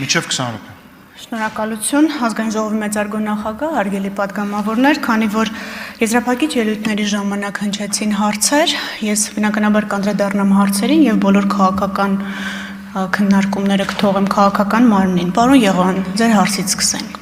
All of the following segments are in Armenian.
Միջև 20 րոպե։ Շնորհակալություն, ազգային ժողովի մեծարգո նախագահ, հարգելի պատգամավորներ, քանի որ եզրափակիչ ելույթների ժամանակ հնչեցին հարցեր, ես բնականաբար կանդրադառնամ հարցերին եւ բոլոր քաղաքական քննարկումները կթողեմ քաղաքական մարմնին։ Պարոն Եղոյան, ձեր հարցից սկսենք։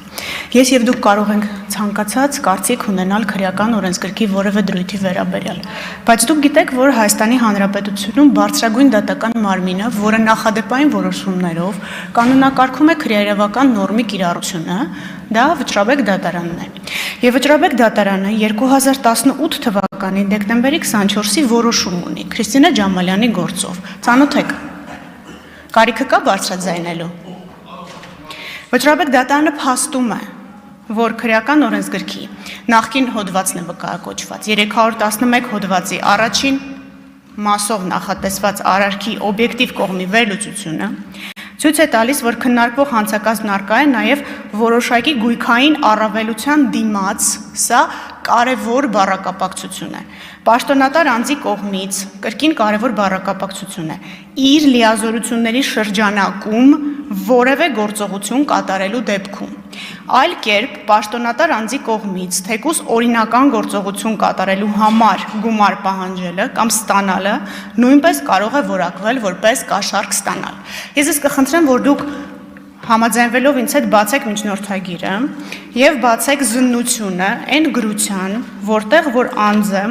Ես եւ դուք կարող ենք ցանկացած կարծիք ունենալ քրեական օրենսգրքի որևէ դրույթի վերաբերյալ, բայց դուք գիտեք, որ Հայաստանի Հանրապետությունում բարձրագույն դատական մարմինը, որը նախադեպային որոշումներով կանոնակարգում է քրեաերևական նորմի կիրառությունը, դա Վճռաբեկ դատարանն է։ Եվ Վճռաբեկ դատարանը 2018 թվականի դեկտեմբերի 24-ի որոշում ունի Քրիստինա Ջամալյանի գործով։ Ծանոթ եք։ Կարիքը կա բարձրաձայնելու։ Վճռաբեկ դատարանը փաստում է, որ քրեական օրենսգրքի նախկին հոդվածն է վկայակոչված 311 հոդվածի առաջին մասով նախատեսված արարքի օբյեկտիվ կողմի վերլուծությունը ցույց է տալիս, որ քննարկվող հանցակազմն առկա է նաև որոշակի գույքային առավելության դիմաց, սա կարևոր բառակապակցություն է։ Պաշտոնատար անձի կողմից կրկին կարևոր բառակապակցություն է իր լիազորությունների շրջանակում որևէ գործողություն կատարելու դեպքում։ Այլ կերպ պաշտոնատար անձի կողմից թեկուզ օրինական գործողություն կատարելու համար գումար պահանջելը կամ ստանալը նույնպես կարող է որակվել որպես կաշառք ստանալ։ Ես կխնդրեմ, որ դուք համաձայնվելով ինձ հետ բացեք միջնորդագիրը եւ բացեք զննությունը այն գրության, որտեղ որ անձը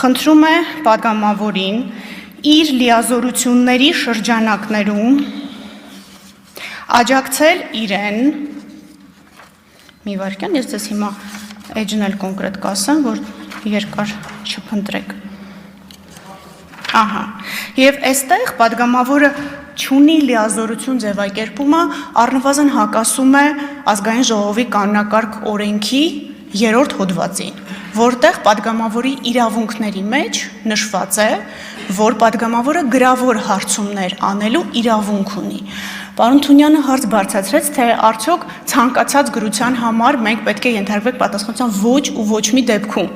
խնդրում է պատգամավորին իր լիազորությունների շրջանակներում աջակցել իրեն մի վարքյան, ես ձեզ հիմա էջն էլ կոնկրետ կասեմ, որ երկար չփնտրեք։ Ահա, եւ այստեղ պատգամավորը չունի լիազորություն ձևակերպումը առնվազն հակասում է ազգային ժողովի կանոնակարգ օրենքի 3-րդ հոդվածին, որտեղ պատգամավորի իրավունքների մեջ նշված է, որ պատգամավորը գրավոր հարցումներ անելու իրավունք ունի։ Պարոն Թունյանը հարց բարձրացրեց, թե արդյոք ցանկացած գրության համար մենք պետք է ենթարկվենք պատասխանատվության ոչ ու ոչ մի դեպքում։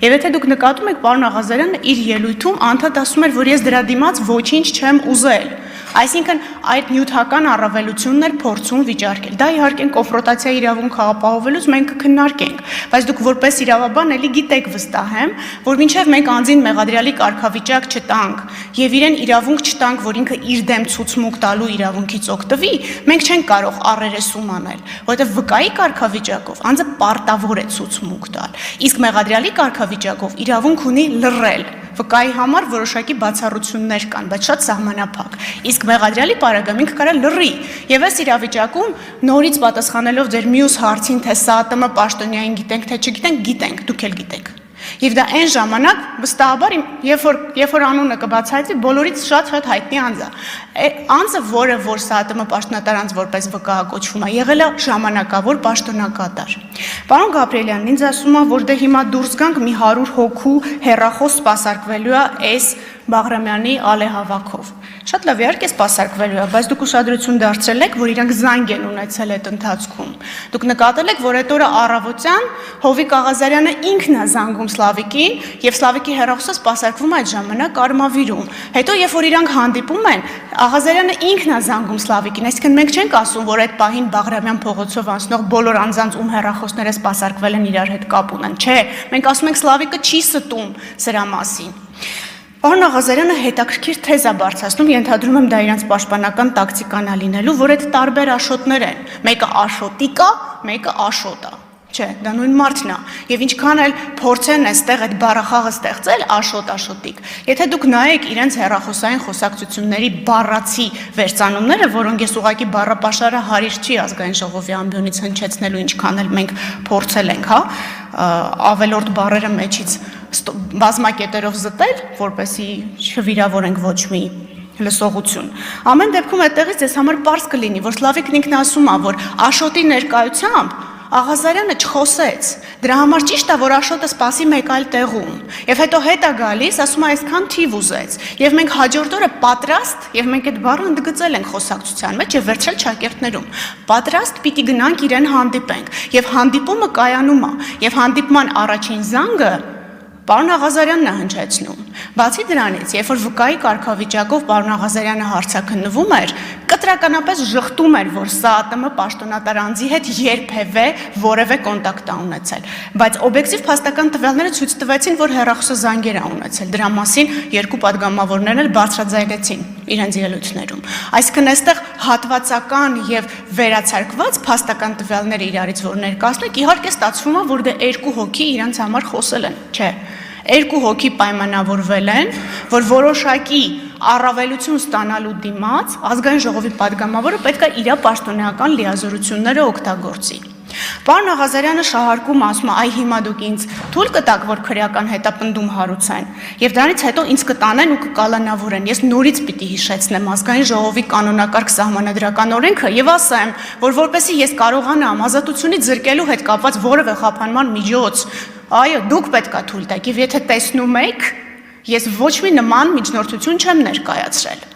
Եվ եթե դուք նկատում եք, պարոն Աղազարյանը իր ելույթում անդադ ասում էր, որ ես դրա դիմաց ոչինչ չեմ ուզել։ Այսինքն այդ նյութական առավելությունն էր փորձում վիճարկել։ Դա իհարկե կոնֆրոնտացիա իրավունք ապահովելուց մենք կքննարկենք, բայց դուք որպես իրավաբան էլի գիտեք վստահ եմ, որ մինչև մենք անձին մեղադրյալի կարգավիճակ չտանք եւ իրեն իրավունք չտանք, որ ինքը իր դեմ ցուցմունք տալու իրավունքից օգտվի, մենք չենք կարող առերեսում անել, որովհետեւ վկայի կարգավիճակով անձը պարտավոր է ցուցմունք տալ, իսկ մեղադրյալի կարգավիճակով իրավունք ունի լռել։ Վկայի համար որոշակի բացառություններ կան, բայց շատ սահմանափակ։ Իսկ մեղադրյալի պարագայում ինքը կարող է լռի։ Եվ այս իրավիճակում նորից պատասխանելով ձեր մյուս հարցին, թե սա ՏՄ պաշտոնյային գիտենք, թե չգիտենք, գիտենք, դուք էլ գիտեք։ Եվ դա այն ժամանակ վստահաբար երբ որ անունը կբացահայտվի, բոլորից շատ հայտնի անձ է։ Անձը, որը որ սա ՏՄ պաշտոնատար անձ որպես վկայակոչվում է, եղել է ժամանակավոր պաշտոնակատար։ Պարոն Գաբրիելյանն ինձ ասում է, որ դե հիմա դուրս գանք մի 100 հոգու հեռախոս սպասարկվելու է այս Բաղրամյանի ալեհավաքով։ Շատ լավ, իհարկե սպասարկվելու է, բայց դուք ուշադրություն դարձրել եք, որ իրանք զանգ են ունեցել այդ ընթացքում։ Դուք նկատել եք, որ այդ օրը առավոտյան Հովիկ Աղազարյանը ինքն է զանգում Սլավիկին, եւ Սլավիկի հեռախոսը սպասարկվում է այդ ժամանակ Արմավիրում։ Հետո երբ որ իրանք հանդիպում են, Աղազարյանը ինքն է զանգում Սլավիկին, այսինքն մենք չենք ասում, որ այդ պահին Բաղրամյան փողոցով անցնող բոլոր անձանց ում հեռախոսները սպասարկվել են իրար հետ կապ ունեն։ Չէ, մենք ասում ենք Սլավիկը չի ստում սրա մասին։ Պարոն Աղազարյանը հետաքրքիր թեզ է բարձրացնում, ենթադրում եմ դա իրանց պաշտպանական տակտիկանա լինելու, որ այդ տարբեր աշոտներ են։ Մեկը աշոտիկ է, մեկը աշոտ է։ Չէ, դա նույն մարդն է։ Եվ ինչքան էլ փորձեն այստեղ այդ բառախաղը ստեղծել աշոտ-աշոտիկ։ Եթե դուք նայեք իրենց հեռախոսային խոսակցությունների բառացի վերծանումները, որոնք ես ուղղակի բառապաշարը հարիր չի ազգային ժողովի ամբիոնից հնչեցնելու, ինչքան էլ մենք փորձել ենք, հա, ավելորդ բառերը մեջից բազմակետերով զտել, որպեսզի չվիրավորենք ոչ մի լսողություն։ Ամեն դեպքում այդտեղից ձեզ համար պարզ կլինի, որ Սլավիկն ինքն ասում է, որ աշոտի ներկայությամբ Աղազարյանը չխոսեց, դրա համար ճիշտ է, որ աշոտը սպասի մեկ այլ տեղում, եւ հետո հետ է գալիս, ասում է այսքան թիվ ուզեց, եւ մենք հաջորդ օրը պատրաստ, եւ մենք այդ բառը ընդգծել ենք խոսակցության մեջ եւ վերցրել ճակերտներում, պատրաստ պիտի գնանք իրեն հանդիպենք, եւ հանդիպումը կայանում է, եւ հանդիպման առաջին զանգը Պարոն Աղազարյանն է հնչեցնում, Բացի դրանից, երբ որ վկայի կարգավիճակով պարոն Աղազարյանը հարցաքննվում էր, կտրականապես ժխտում էր, որ ՍԱԱՏՄ պաշտոնատար անձի հետ երբևէ որևէ կոնտակտ է ունեցել, բայց օբյեկտիվ փաստական տվյալները ցույց տվեցին, որ հեռախոսազանգեր է ունեցել։ Դրա մասին երկու պատգամավորներն էլ բարձրաձայնեցին իրենց ելույթներում։ Այսինքն այստեղ հատվածական եւ վերացարկված փաստական տվյալները իրարից որ ներկայացնենք, իհարկե ստացվում է, որ դե երկու հոգի իրենց համար խոսել են, չէ։ Երկու հոգի պայմանավորվել են, որ որոշակի առավելություն ստանալու դիմաց ազգային ժողովի պատգամավորը պետք է իր պաշտոնեական լիազորությունները օգտագործի։ Պարոն Աղազարյանը շահարկում ասում է, այ հիմա դուք ինձ թույլ կտաք, որ քրեական հետապնդում հարուցեն, եւ դրանից հետո ինձ կտանեն ու կկալանավորեն։ Ես նորից պիտի հիշեցնեմ ազգային ժողովի կանոնակարգ սահմանադրական օրենքը եւ ասեմ, որ որպեսզի ես կարողանամ ազատությունից զրկելու հետ կապված որևէ խափանման միջոց, այո, դուք պետք է թույլ տաք, եւ եթե տեսնում եք, ես ոչ մի նման միջնորդություն չեմ ներկայացրել։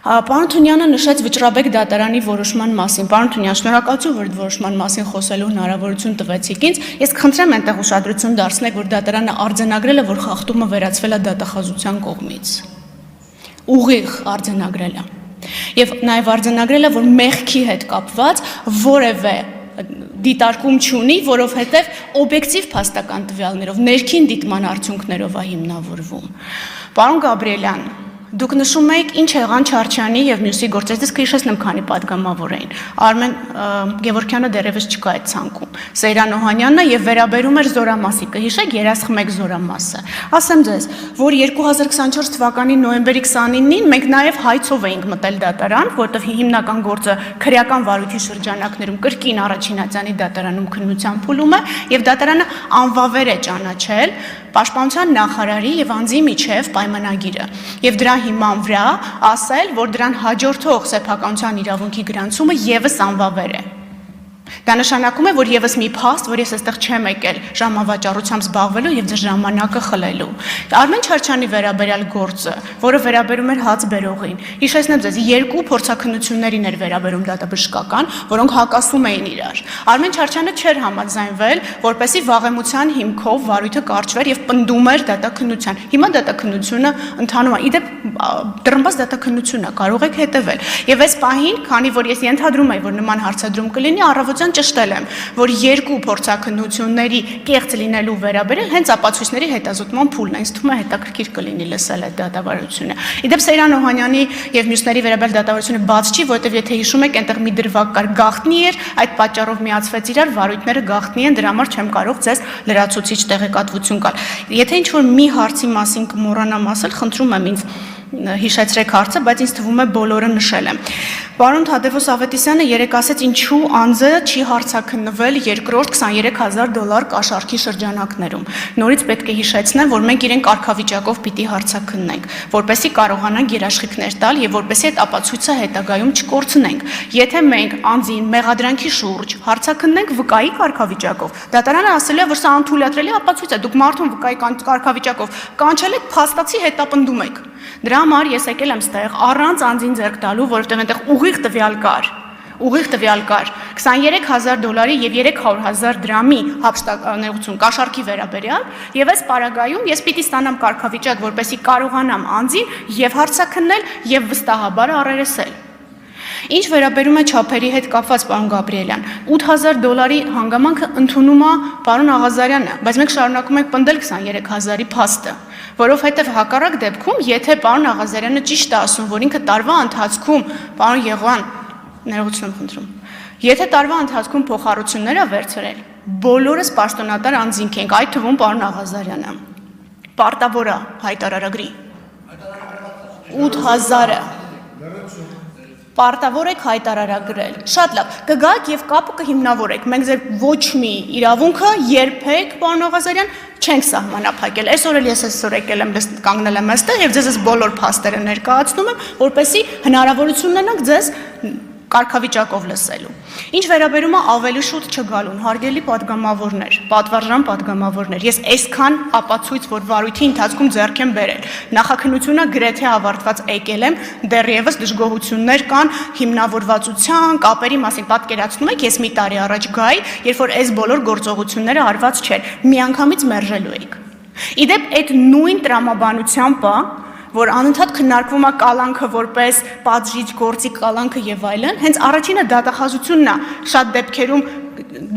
Պարոն Թունյանը նշեց Վճռաբեկ դատարանի որոշման մասին։ Պարոն Թունյան, շնորհակալություն, որ որոշման մասին խոսելու հնարավորություն տվեցիք ինձ։ Ես կխնդրեմ այնտեղ ուշադրություն դարձնեք, որ դատարանը արձանագրել է, որ խախտումը վերացվել է դատախազության կողմից։ Ուղիղ արձանագրել է։ Եվ նաև արձանագրել է, որ մեղքի հետ կապված որևէ դիտարկում չունի, որովհետև օբյեկտիվ փաստական տվյալներով, ներքին դիտման արդյունքներով է հիմնավորվում։ Պարոն Գաբրիելյան, դուք նշում եք ինչ եղան Չարչյանի եւ մյուսի գործերից, կհիշեցնեմ քանի պատգամավոր էին։ Արմեն Գևորգյանը դեռևս չկա այդ ցանկում։ Սեյրան Օհանյանն է եւ վերաբերում էր Զորամասի, կհիշեք երասխմեկ Զորամասը։ Ասեմ ձեզ, որ 2024 թվականի նոյեմբերի 29-ին մենք նաեւ հայցով էինք մտել դատարան, որտեղ հիմնական գործը քրեական վարույթի շրջանակներում կրկին առաջինացյանի դատարանում քննության փուլում է եւ դատարանը անվավեր է ճանաչել Պաշտպանության նախարարի եւ անձի միջև պայմանագիրը եւ դրա հիման վրա ասել, որ դրան հաջորդող սեփականության իրավունքի գրանցումը եւս անվավեր է։ Դա նշանակում է, որ եւս մի փաստ, որ ես այստեղ չեմ եկել ժամավաճառությամբ զբաղվելու եւ ձեր ժամանակը խլելու։ Արմեն Չարչյանի վերաբերյալ գործը, որը վերաբերում էր հաց բերողին, հիշեցնեմ ձեզ, երկու փորձաքննություններին էր վերաբերում դատաբժշկական, որոնք հակասում էին իրար։ Արմեն Չարչյանը չէր համաձայնվել, որպեսզի վաղեմության հիմքով վարույթը կարճվեր եւ պնդում էր դատաքննության։ Հիմա դատաքննությունը ընթանում է։ Իդեպ դրմբաց դատաքննություն է, կարող եք հետևել։ Եվ այս պահին, քանի որ ես ենթադրում եմ, որ նման հարցադրում կլինի, առավոտյան ճշտել եմ, որ երկու փորձաքննությունների կեղծ լինելու վերաբերյալ հենց ապացույցների հետազոտման փուլն է, ինձ թվում է հետաքրքիր կլինի լսել այդ դատավարությունը։ Իդեպ Սեյրան Օհանյանի եւ մյուսների վերաբերյալ դատավարությունը բաց չի, որովհետեւ եթե հիշում եք, այնտեղ մի դրվագ կար, գաղտնի էր, այդ պատճառով միացվեց իրար, վարույթները գաղտնի են, դրա համար չեմ կարող ձեզ լրացուցիչ տեղեկատվություն տալ։ Եթե ինչ-որ մի հարցի մասին կմոռանամ ասել, խնդրում եմ ինձ հիշեցրեք հարցը, բայց ինձ թվում է բոլորը նշել եմ։ Պարոն Թադևոս Ավետիսյանը երեկ ասեց, ինչու անձը չի հարցաքննվել երկրորդ $23000 կաշառքի շրջանակներում։ Նորից պետք է հիշեցնեմ, որ մենք իրեն կարգավիճակով պիտի հարցաքննենք, որպեսզի կարողանանք երաշխիքներ տալ եւ որպեսզի այդ ապացույցը հետագայում չկորցնենք։ Եթե մենք անձին մեղադրանքի շուրջ հարցաքննենք վկայի կարգավիճակով, դատարանը ասել է, որ սա անթույլատրելի ապացույց է, դուք մարդուն վկայի կարգավիճակով կանչել եք, փաստացի հետապնդում եք։ Դրա համար ես եկել եմ ստեղ առանց անձին ձեռք տալու, որովհետև այնտեղ ուղիղ տվյալ կար $23000 եւ $300,000 դրամի հափշտակներություն կաշառքի վերաբերյալ եւ այս պարագայում ես պիտի ստանամ կարգավիճակ, որպեսզի կարողանամ անձին եւ հարցաքննել եւ վստահաբար առերեսել։ Ինչ վերաբերում է չափերի հետ կապված, պարոն Գաբրիելյան, $8000 հանգամանքը ընդունում է պարոն Աղազարյանը, բայց մենք շարունակում ենք պնդել 23000-ի փաստը, որովհետև հակառակ դեպքում, եթե պարոն Աղազարյանը ճիշտ է ասում, որ ինքը տարվա ընթացքում, պարոն Եղվան, ներողություն եմ խնդրում, եթե տարվա ընթացքում փոխառություններ է վերցրել, բոլորս պաշտոնատար անձինք ենք, այդ թվում պարոն Աղազարյանը, պարտավոր է հայտարարագրի 8000-ը Պարտավոր եք հայտարարագրել։ Շատ լավ, կգաք եւ կապը կհիմնավորեք։ Մենք ձեր ոչ մի իրավունքը երբեք, պարոն Աղազարյան, չենք սահմանափակել։ Այսօր էլ ես եկել եմ կանգնել եմ այստեղ եւ ձեզ բոլոր փաստերը ներկայացնում եմ, որպեսզի հնարավորություն ունենաք ձեզ կարգավիճակով լսելու։ Ինչ վերաբերում է ավելի շուտ չգալուն, հարգելի պատգամավորներ, պատվարժան պատգամավորներ, ես այսքան ապացույց, որ վարույթի ընթացքում ձեռք եմ բերել, նախաքննությունը գրեթե ավարտված եկել եմ, դեռևս դժգոհություններ կան հիմնավորվածության, կապերի մասին, պատկերացնում եք, ես մի տարի առաջ գայի, երբ որ այս բոլոր գործողությունները արված չէր, միանգամից մերժելու էիք։ Իդեպ այդ նույն տրամաբանությամբ է, որ անընդհատ քննարկվում է կալանքը որպես պատժիչ գործի կալանքը եւ այլն, հենց առաջինը դատախազությունն է շատ դեպքերում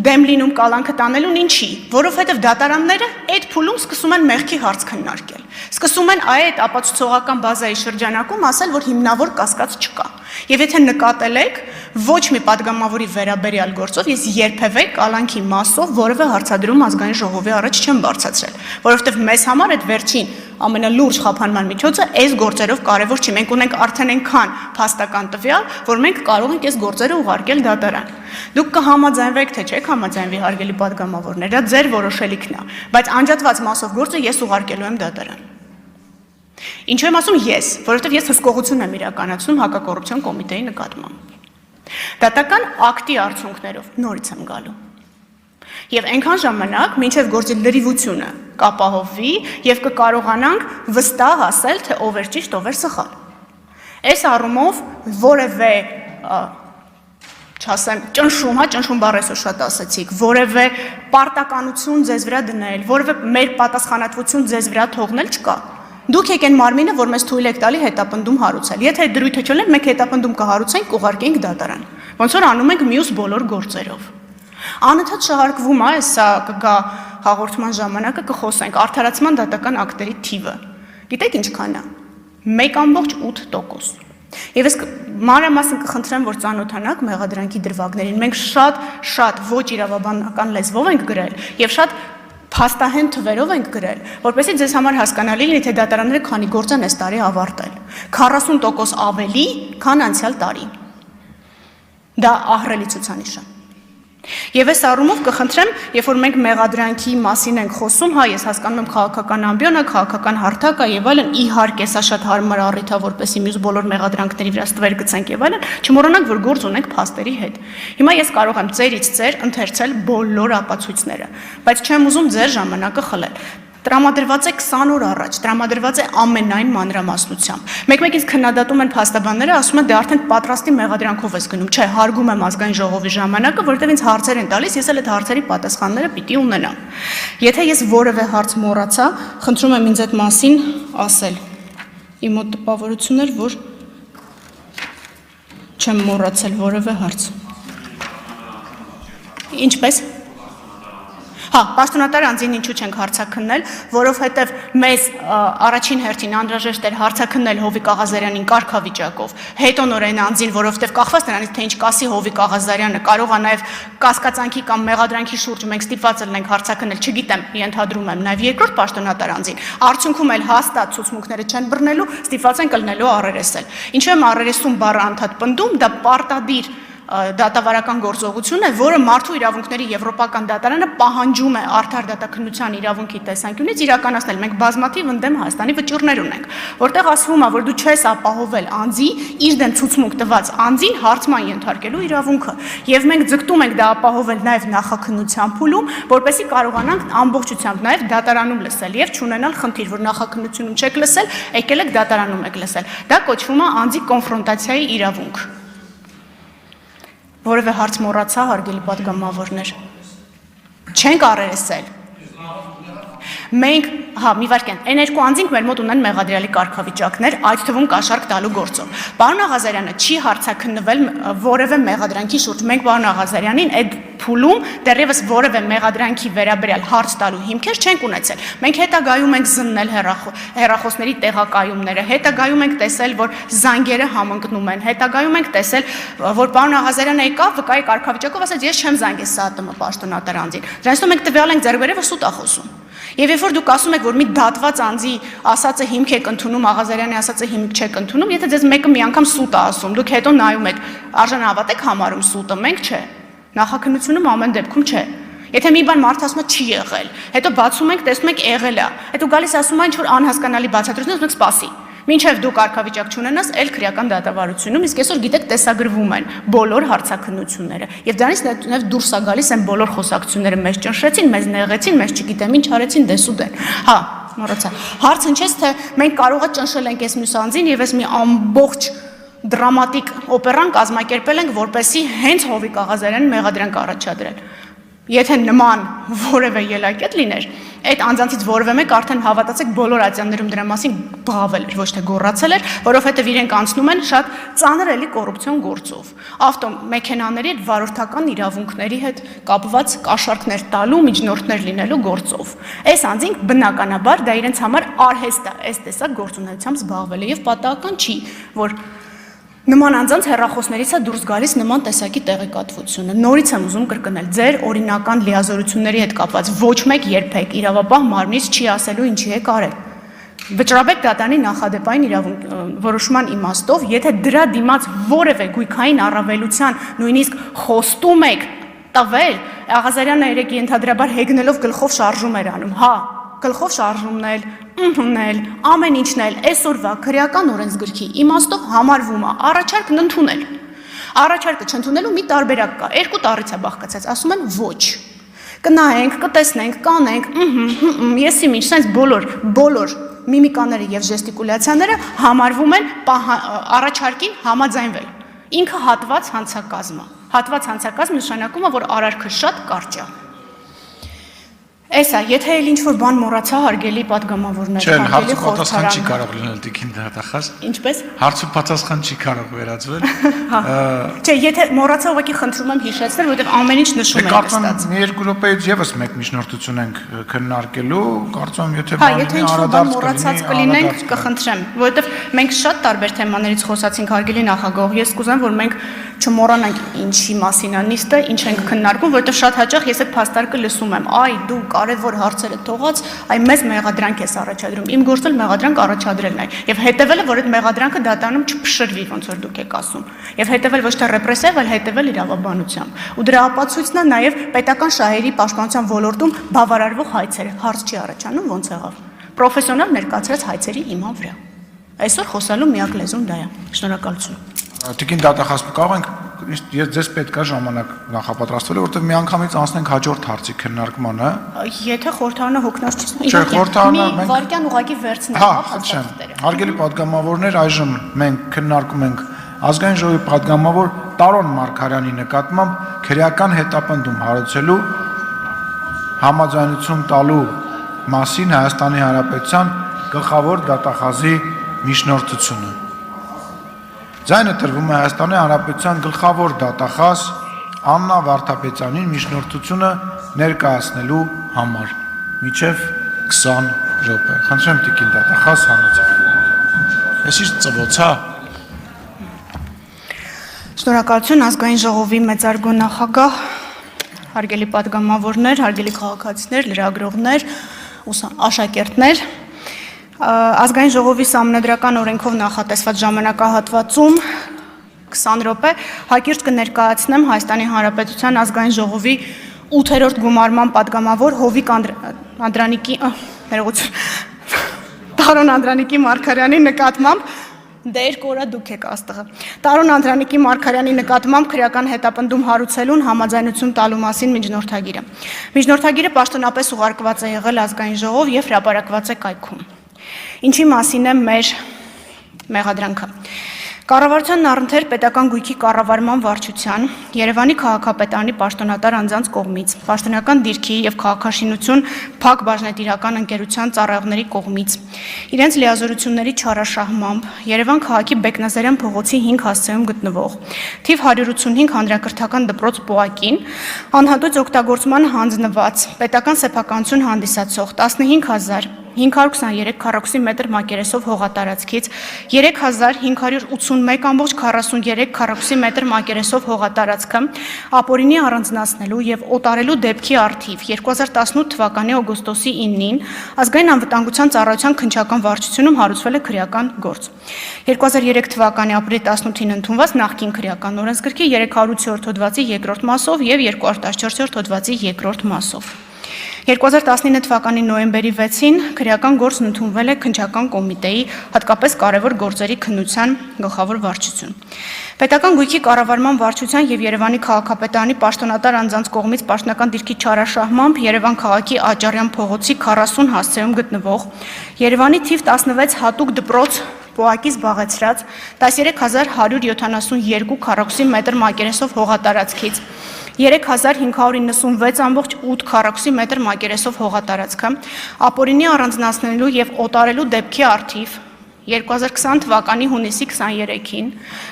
դեմ լինում կալանքը տանելուն ինչի, որովհետև դատարանները այդ փուլում սկսում են մեղքի հարց քննարկել, սկսում են այդ ապացուցողական բազայի շրջանակում ասել, որ հիմնավոր կասկած չկա։ Եվ եթե նկատել եք, ոչ մի падգամավորի վերաբերյալ գործով ես երբևէ կալանքի մասով որևէ հարցադրում ազգային ժողովի առաջ չեմ բարձրացրել, որովհետև մեզ համար այդ վերջին ամենալուրջ խափանման միջոցը այս գործերով կարևոր չի։ Մենք ունենք արդեն այնքան փաստական տվյալ, որ մենք կարող ենք այս գործերը ուղարկել դատարան։ Դուք կհամաձայնվեք, թե չեք համաձայնվի, հարգելի падգամավորներ, դա ձեր որոշելիքն է, բայց անջատված մասով գործը ես ուղարկելու եմ դատարան։ Ինչու եմ ասում ես, որովհետև ես հսկողություն եմ իրականացնում հակակոռուպցիոն կոմիտեի նկատմամբ։ Դատական ակտի արդյունքներով նորից եմ գալու։ Եվ այնքան ժամանակ, մինչև գործի լրիվությունը կապահովվի եւ կկարողանանք վստահ ասել, թե ով էր ճիշտ, ով էր սխալ։ Այս առումով որևէ չասեմ, ճնշում բառեսը շատ ասացիք, որևէ պարտականություն ձեզ վրա դնել, որևէ մեր պատասխանատվություն ձեզ վրա թողնել չկա։ Դուք եկեն մարմինը, որ մեզ թույլ եք տալի հետապնդում հարուցել։ Եթե այդ դրույթը չունենք, մենք հետապնդում կհարուցենք, կուղարկենք դատարան։ Ոնց որ անում ենք մյուս բոլոր գործերով։ Անընդհատ շահարկվում է, սա կգա հաղորդման ժամանակը կխոսենք արդարացման դատական ակտերի թիվը։ Գիտեք ինչքան է։ 1.8%։ Եվ ես մանրամասն կխնդրեմ, որ ծանոթանաք մեղադրանքի դրվագներին։ Մենք շատ ոչ իրավաբանական լեզվով ենք գրել եւ շատ փաստահեն թվերով ենք գրել, որպեսզի ձեզ համար հասկանալի լինի, թե դատարանները քանի գործ են այս տարի ավարտել։ 40% ավելի, քան անցյալ տարի։ Դա ահռելի ցուցանիշ է։ Եվ այս առումով կխնդրեմ, երբ որ մենք մեղադրանքի մասին ենք խոսում, հա, ես հասկանում եմ քաղաքական ամբիոնը, քաղաքական հարթակը եւ այլն, իհարկե սա շատ հարմար առիթ է, որպեսզի մյուս բոլոր մեղադրանքների վրա ստվեր գցենք եւ այլն, չմոռանանք, որ գործ ունենք փաստերի հետ։ Հիմա ես կարող եմ ծերից ծեր ընթերցել բոլոր ապացույցները, բայց չեմ ուզում ձեր ժամանակը խլել։ Տրամադրված է 20 օր առաջ, տրամադրված է ամենայն մանրամասնությամբ։ Մեկ-մեկից քննադատում են փաստաբանները, ասում են դե արդեն պատրաստի մեղադրանքով ես գնում, չէ, հարգում եմ ազգային ժողովի ժամանակը, որովհետև ինձ հարցեր են տալիս, ես էլ այդ հարցերի պատասխանները պիտի ունենամ։ Եթե ես որևէ հարց մոռացա, խնդրում եմ ինձ այդ մասին ասել։ Իմ մոտ տպավորություն էր, որ չեմ մոռացել որևէ հարց։ Ինչպես։ Հա, պաշտոնատար անձին ինչու չենք հարցաքննել, որովհետև մեզ առաջին հերթին անհրաժեշտ էր հարցաքննել Հովիկ Աղազարյանին կարգավիճակով, հետո նորեն անձին, որովհետև կախված նրանից, թե ինչ կասի Հովիկ Աղազարյանը, կարող է նաև կասկածանքի կամ մեղադրանքի շուրջ մենք ստիպված ենք հարցաքննել, չգիտեմ, ենթադրում եմ, նաև երկրորդ պաշտոնատար անձին, արդյունքում էլ հաստատ ցուցմունքները չեն բռնելու, ստիպված են կլնելու առերեսել։ Ինչու եմ առերեսում բառը անդադ պնդում, դա պարտադիր դատավարական գործողություն է, որը մարդու իրավունքների եվրոպական դատարանը պահանջում է արդար դատաքննության իրավունքի տեսանկյունից իրականացնել։ Մենք բազմաթիվ ընդդեմ Հայաստանի վճիռներ ունենք, որտեղ ասվում է, որ դու չես ապահովել անձի իր դեմ ցուցմունք տված անձին հարցման ենթարկելու իրավունքը, եւ մենք ձգտում ենք դա ապահովել նաեւ նախաքննության փուլում, որպեսզի կարողանանք ամբողջությամբ նաեւ դատարանում լսել եւ չունենալ խնդիր, որ նախաքննությունում չեք լսել, եկել եք դատարանում եք լսել։ Դա կոչվում է անձի կոնֆրոնտացիայի իրավունք։ Որևէ հարց մոռացա, հարգելի падգամավորներ։ Չենք առերեսել։ Մենք, հա, մի վարքյան, այն երկու անձինք մեր մոտ ունեն մեղադրյալի կարգավիճակներ, այդ թվում կաշառք տալու գործով։ Պարոն Աղազարյանը չի հարցաքննվել որևէ մեղադրանքի շուրջ։ Մենք պարոն Աղազարյանին այդ փուլում դեռևս որևէ մեղադրանքի վերաբերյալ հարց տալու հիմքեր չենք ունեցել։ Մենք հետագայում ենք զննել հեռախոսների տեղակայումները, հետագայում ենք տեսել, որ զանգերը համընկնում են, հետագայում ենք տեսել, որ պարոն Աղազարյանը եկավ վկայի կարգավիճակով ասաց, ես չեմ զանգել ՍԱՏՄ պաշտոնատար անձին։ Դրանից մենք տվյալ ենք ձեռք բերել, որ սուտ է խոսում։ Եվ երբ որ դուք ասում եք, որ մի դատված անձի ասածը հիմք եք ընդունում, Աղազարյանի ասածը հիմք չեք ընդունում, եթե ձեզ մեկը մի անգամ սուտ է ասում, դուք հետո նայում եք, արժանավատ եք համարում սուտը, մենք չէ։ Նախաքննությունում ամեն դեպքում չէ։ Եթե մի բան մարդը ասում է չի եղել, հետո բացում ենք, տեսնում ենք եղել է, հետո գալիս ասում է ինչ որ անհասկանալի բացատրություն, ասում եք սպասի։ Մինչև դու կարգավիճակ չունենաս, էլ քրեական դատավարությունում, իսկ այսօր գիտեք տեսագրվում են բոլոր հարցաքննությունները։ Եվ դրանից նաև դուրս է գալիս են բոլոր խոսակցությունները, մեզ ճնշեցին, մեզ նեղեցին, մեզ չգիտեմ ինչ արեցին, դես ու դեն։ Հա, մոռացա։ Հարցը ինչես թե մենք կարող է ճնշել ենք այս մյուս անձին եւ այս մի ամբողջ դրամատիկ օպերան կազմակերպել ենք, որպեսզի հենց Հովիկ Աղազարյանին մեղադրանք առաջադրել։ Եթե նման որևէ ելակետ լիներ, Այդ անձանցից որևէ մեկ արդեն հավատացեք բոլոր ատյաններում դրա մասին բաղավել էր, ոչ թե գոռացել էր, որովհետև իրենք անցնում են շատ ծանր էլի կոռուպցիոն գործով։ Ավտոմեքենաների հետ վարորդական իրավունքների հետ կապված կաշառքներ տալու, միջնորդներ լինելու գործով։ Այս անձինք բնականաբար դա իրենց համար արհեստ է, այս տեսակ գործունեությամբ զբաղվելը եւ պատահական չի, որ նման անձանց հեռախոսներից է դուրս գալիս նման տեսակի տեղեկատվությունը։ Նորից եմ ուզում կրկնել, ձեր օրինական լիազորությունների հետ կապված ոչ մեկ երբեք իրավապահ մարմնից չի ասելու ինչի եք արել։ Վճռաբեկ դատանի նախադեպային որոշման իմաստով, եթե դրա դիմաց որևէ գույքային առավելության նույնիսկ խոստում եք տվել, Աղազարյանը երեք ենթադրաբար հեգնելով գլխով շարժում էր անում, հա, գլխով շարժումն էլ, ամեն ինչն էլ այսօրվա քրեական օրենսգրքի իմաստով համարվում է առաջարկն ընդունել։ Առաջարկը չընդունելու մի տարբերակ կա, երկու տառից է բաղկացած, ասում են ոչ։ Կնայենք, կտեսնենք, կանենք, եսի ինչ, սենց բոլոր միմիկաները եւ ժեստիկուլյացիաները համարվում են առաջարկին համաձայնվել։ Ինքը հատված հանցակազմը։ Հատված հանցակազմ նշանակում է, որ արարքը շատ կարճ է։ Էսա, եթե էլ ինչ-որ բան մոռացա հարգելի պատգամավորներ, հարգելի խորհրդարան։ Հարցու պատասխան չի կարող լինել տիկին դատախազ։ Ինչպես։ Հարցու պատասխան չի կարող վերածվել։ Չէ, եթե մոռացա ուղղակի խնդրում եմ հիշեցնել, որովհետև ամեն ինչ նշում եմ ստացել։ Կարծում եմ մի երկու րոպեից եւս մեկ միջնորդություն ենք քննարկելու, կարծում եմ եթե կլինենք, կխնդրեմ, որովհետև մենք շատ տարբեր թեմաներից խոսացինք հարգելի նախագահ, ես կուզեմ, որ մենք չմոռանանք ինչի մասին է նիստը, ինչ ենք քննարկում, որովհետև շատ հաճախ ես այդ փաստարկը լսում եմ, այ դու կարևոր հարցերը թողած, այ մեզ մեղադրանք ես առաջադրում։ Իմ գործը մեղադրանք առաջադրելն է, եւ հետեւելը, որ այդ մեղադրանքը դատանում չփշրվի, ոնց որ դուք եք ասում, եւ հետեւել ոչ թե ռեպրեսիվ, այլ հետեւել իրավաբանությամբ։ Ու դրա ապացույցն է նաեւ պետական շահերի պաշտպանության ոլորտում բավարարվող հայցերը։ Հարց չի առաջանում, ոնց եղավ։ Պրոֆեսիոնալ ներկայացրած հայցերի հիման վրա։ Այսօր խոսալու միակ լեզուն դա է։ Շնորհակալություն։ Տիկին դատախազ կարող ենք ձեզ պետք է ժամանակ նախապատրաստվել, որովհետև միանգամից անցնենք հաջորդ հարցի քննարկմանը։ Եթե խորհրդարանը հոգնած չի, չէ, խորհրդարանը մենք վարկյան ուղղակի վերցնենք, հա, հարգելի պատգամավորներ, այժմ մենք քննարկում ենք ազգային ժողովի պատգամավոր Տարոն Մարգարյանի նկատմամբ քրեական հետապնդում հարուցելու համաձայնություն տալու մասին Հայաստանի Հանրապետության գլխավոր դատախազի միջնորդությունը։ Ձայնը տրվում է Հայաստանի Հանրապետության գլխավոր դատախազ Աննա Վարդապետյանին միջնորդությունը ներկայացնելու համար։ Մինչև 20 րոպե։ Խնդրեմ տիկին դատախազ հանեցեք։ Ես ինչ ծվոցա։ Շնորհակալություն ազգային ժողովի մեծարգո նախագահ, հարգելի պատգամավորներ, հարգելի քաղաքացիներ, լրագրողներ, աշակերտներ։ Ազգային ժողովի սահմանադրական օրենքով նախատեսված ժամանակահատվածում 20 րոպե հակիրճ կներկայացնեմ Հայաստանի Հանրապետության ազգային ժողովի 8-րդ գումարման պատգամավոր Հովիկ Անդրանիկի Տարոն Անդրանիկի Մարգարյանի նկատմամբ դեր կորա դուք եք աստղը։ Տարոն Անդրանիկի Մարգարյանի նկատմամբ քրեական հետապնդում հարուցելուն համաձայնություն տալու մասին միջնորդագիրը։ Միջնորդագիրը պաշտոնապես ուղարկված է եղել ազգային ժողով եւ հրապարակված է կայքում։ Ինչի մասին է մեր մեղադրանքը։ Կառավարությանն առընթեր պետական գույքի կառավարման վարչության, Երևանի քաղաքապետարանի պաշտոնատար անձանց կողմից, պաշտոնական դիրքի եւ քաղաքաշինություն փակ բաժնետիրական ընկերության ծառայողների կողմից, իրենց լիազորությունների չարաշահմամբ Երևան քաղաքի Բեկնազարյան փողոցի 5 հասցեում գտնվող թիվ 185 հանրակրթական դպրոց Պոակին անհատույց օգտագործման հանձնված պետական սեփականություն հանդիսացող 15523 քառակուսի մետր մակերեսով հողատարածքից 3581.43 քառակուսի մետր մակերեսով հողատարածքը ապօրինի առանձնացնելու եւ օտարելու դեպքի առթիվ 2018 թվականի օգոստոսի 9-ին ազգային անվտանգության ծառայության քննչական վարչությունում հարուցվել է քրեական գործ։ 2003 թվականի ապրիլի 18-ին ընդունված նախկին քրեական օրենսգրքի 300-րդ հոդվածի 2-րդ մասով եւ 214-րդ հոդվածի 2-րդ մասով։ 2019 թվականի նոյեմբերի 6-ին քրեական գործն ընդունվել է քննչական կոմիտեի հատկապես կարևոր գործերի քննության գլխավոր վարչություն։ Պետական գույքի կառավարման վարչության եւ Երևանի քաղաքապետարանի պաշտոնատար անձանց կողմից պաշտոնական դիրքի չարաշահմամբ Երևան քաղաքի Աճարյան փողոցի 40 հասցեում գտնվող Երևանի թիվ 16 հատուկ դպրոց Պոակի զբաղեցրած 13172 քառակուսի մետր մակերեսով հողատարածքից 3596.8 քառակուսի մետր մակերեսով հողատարածքը, ապօրինի առանձնացնելու եւ օտարելու դեպքի առթիվ 2020 թվականի հունիսի 23-ին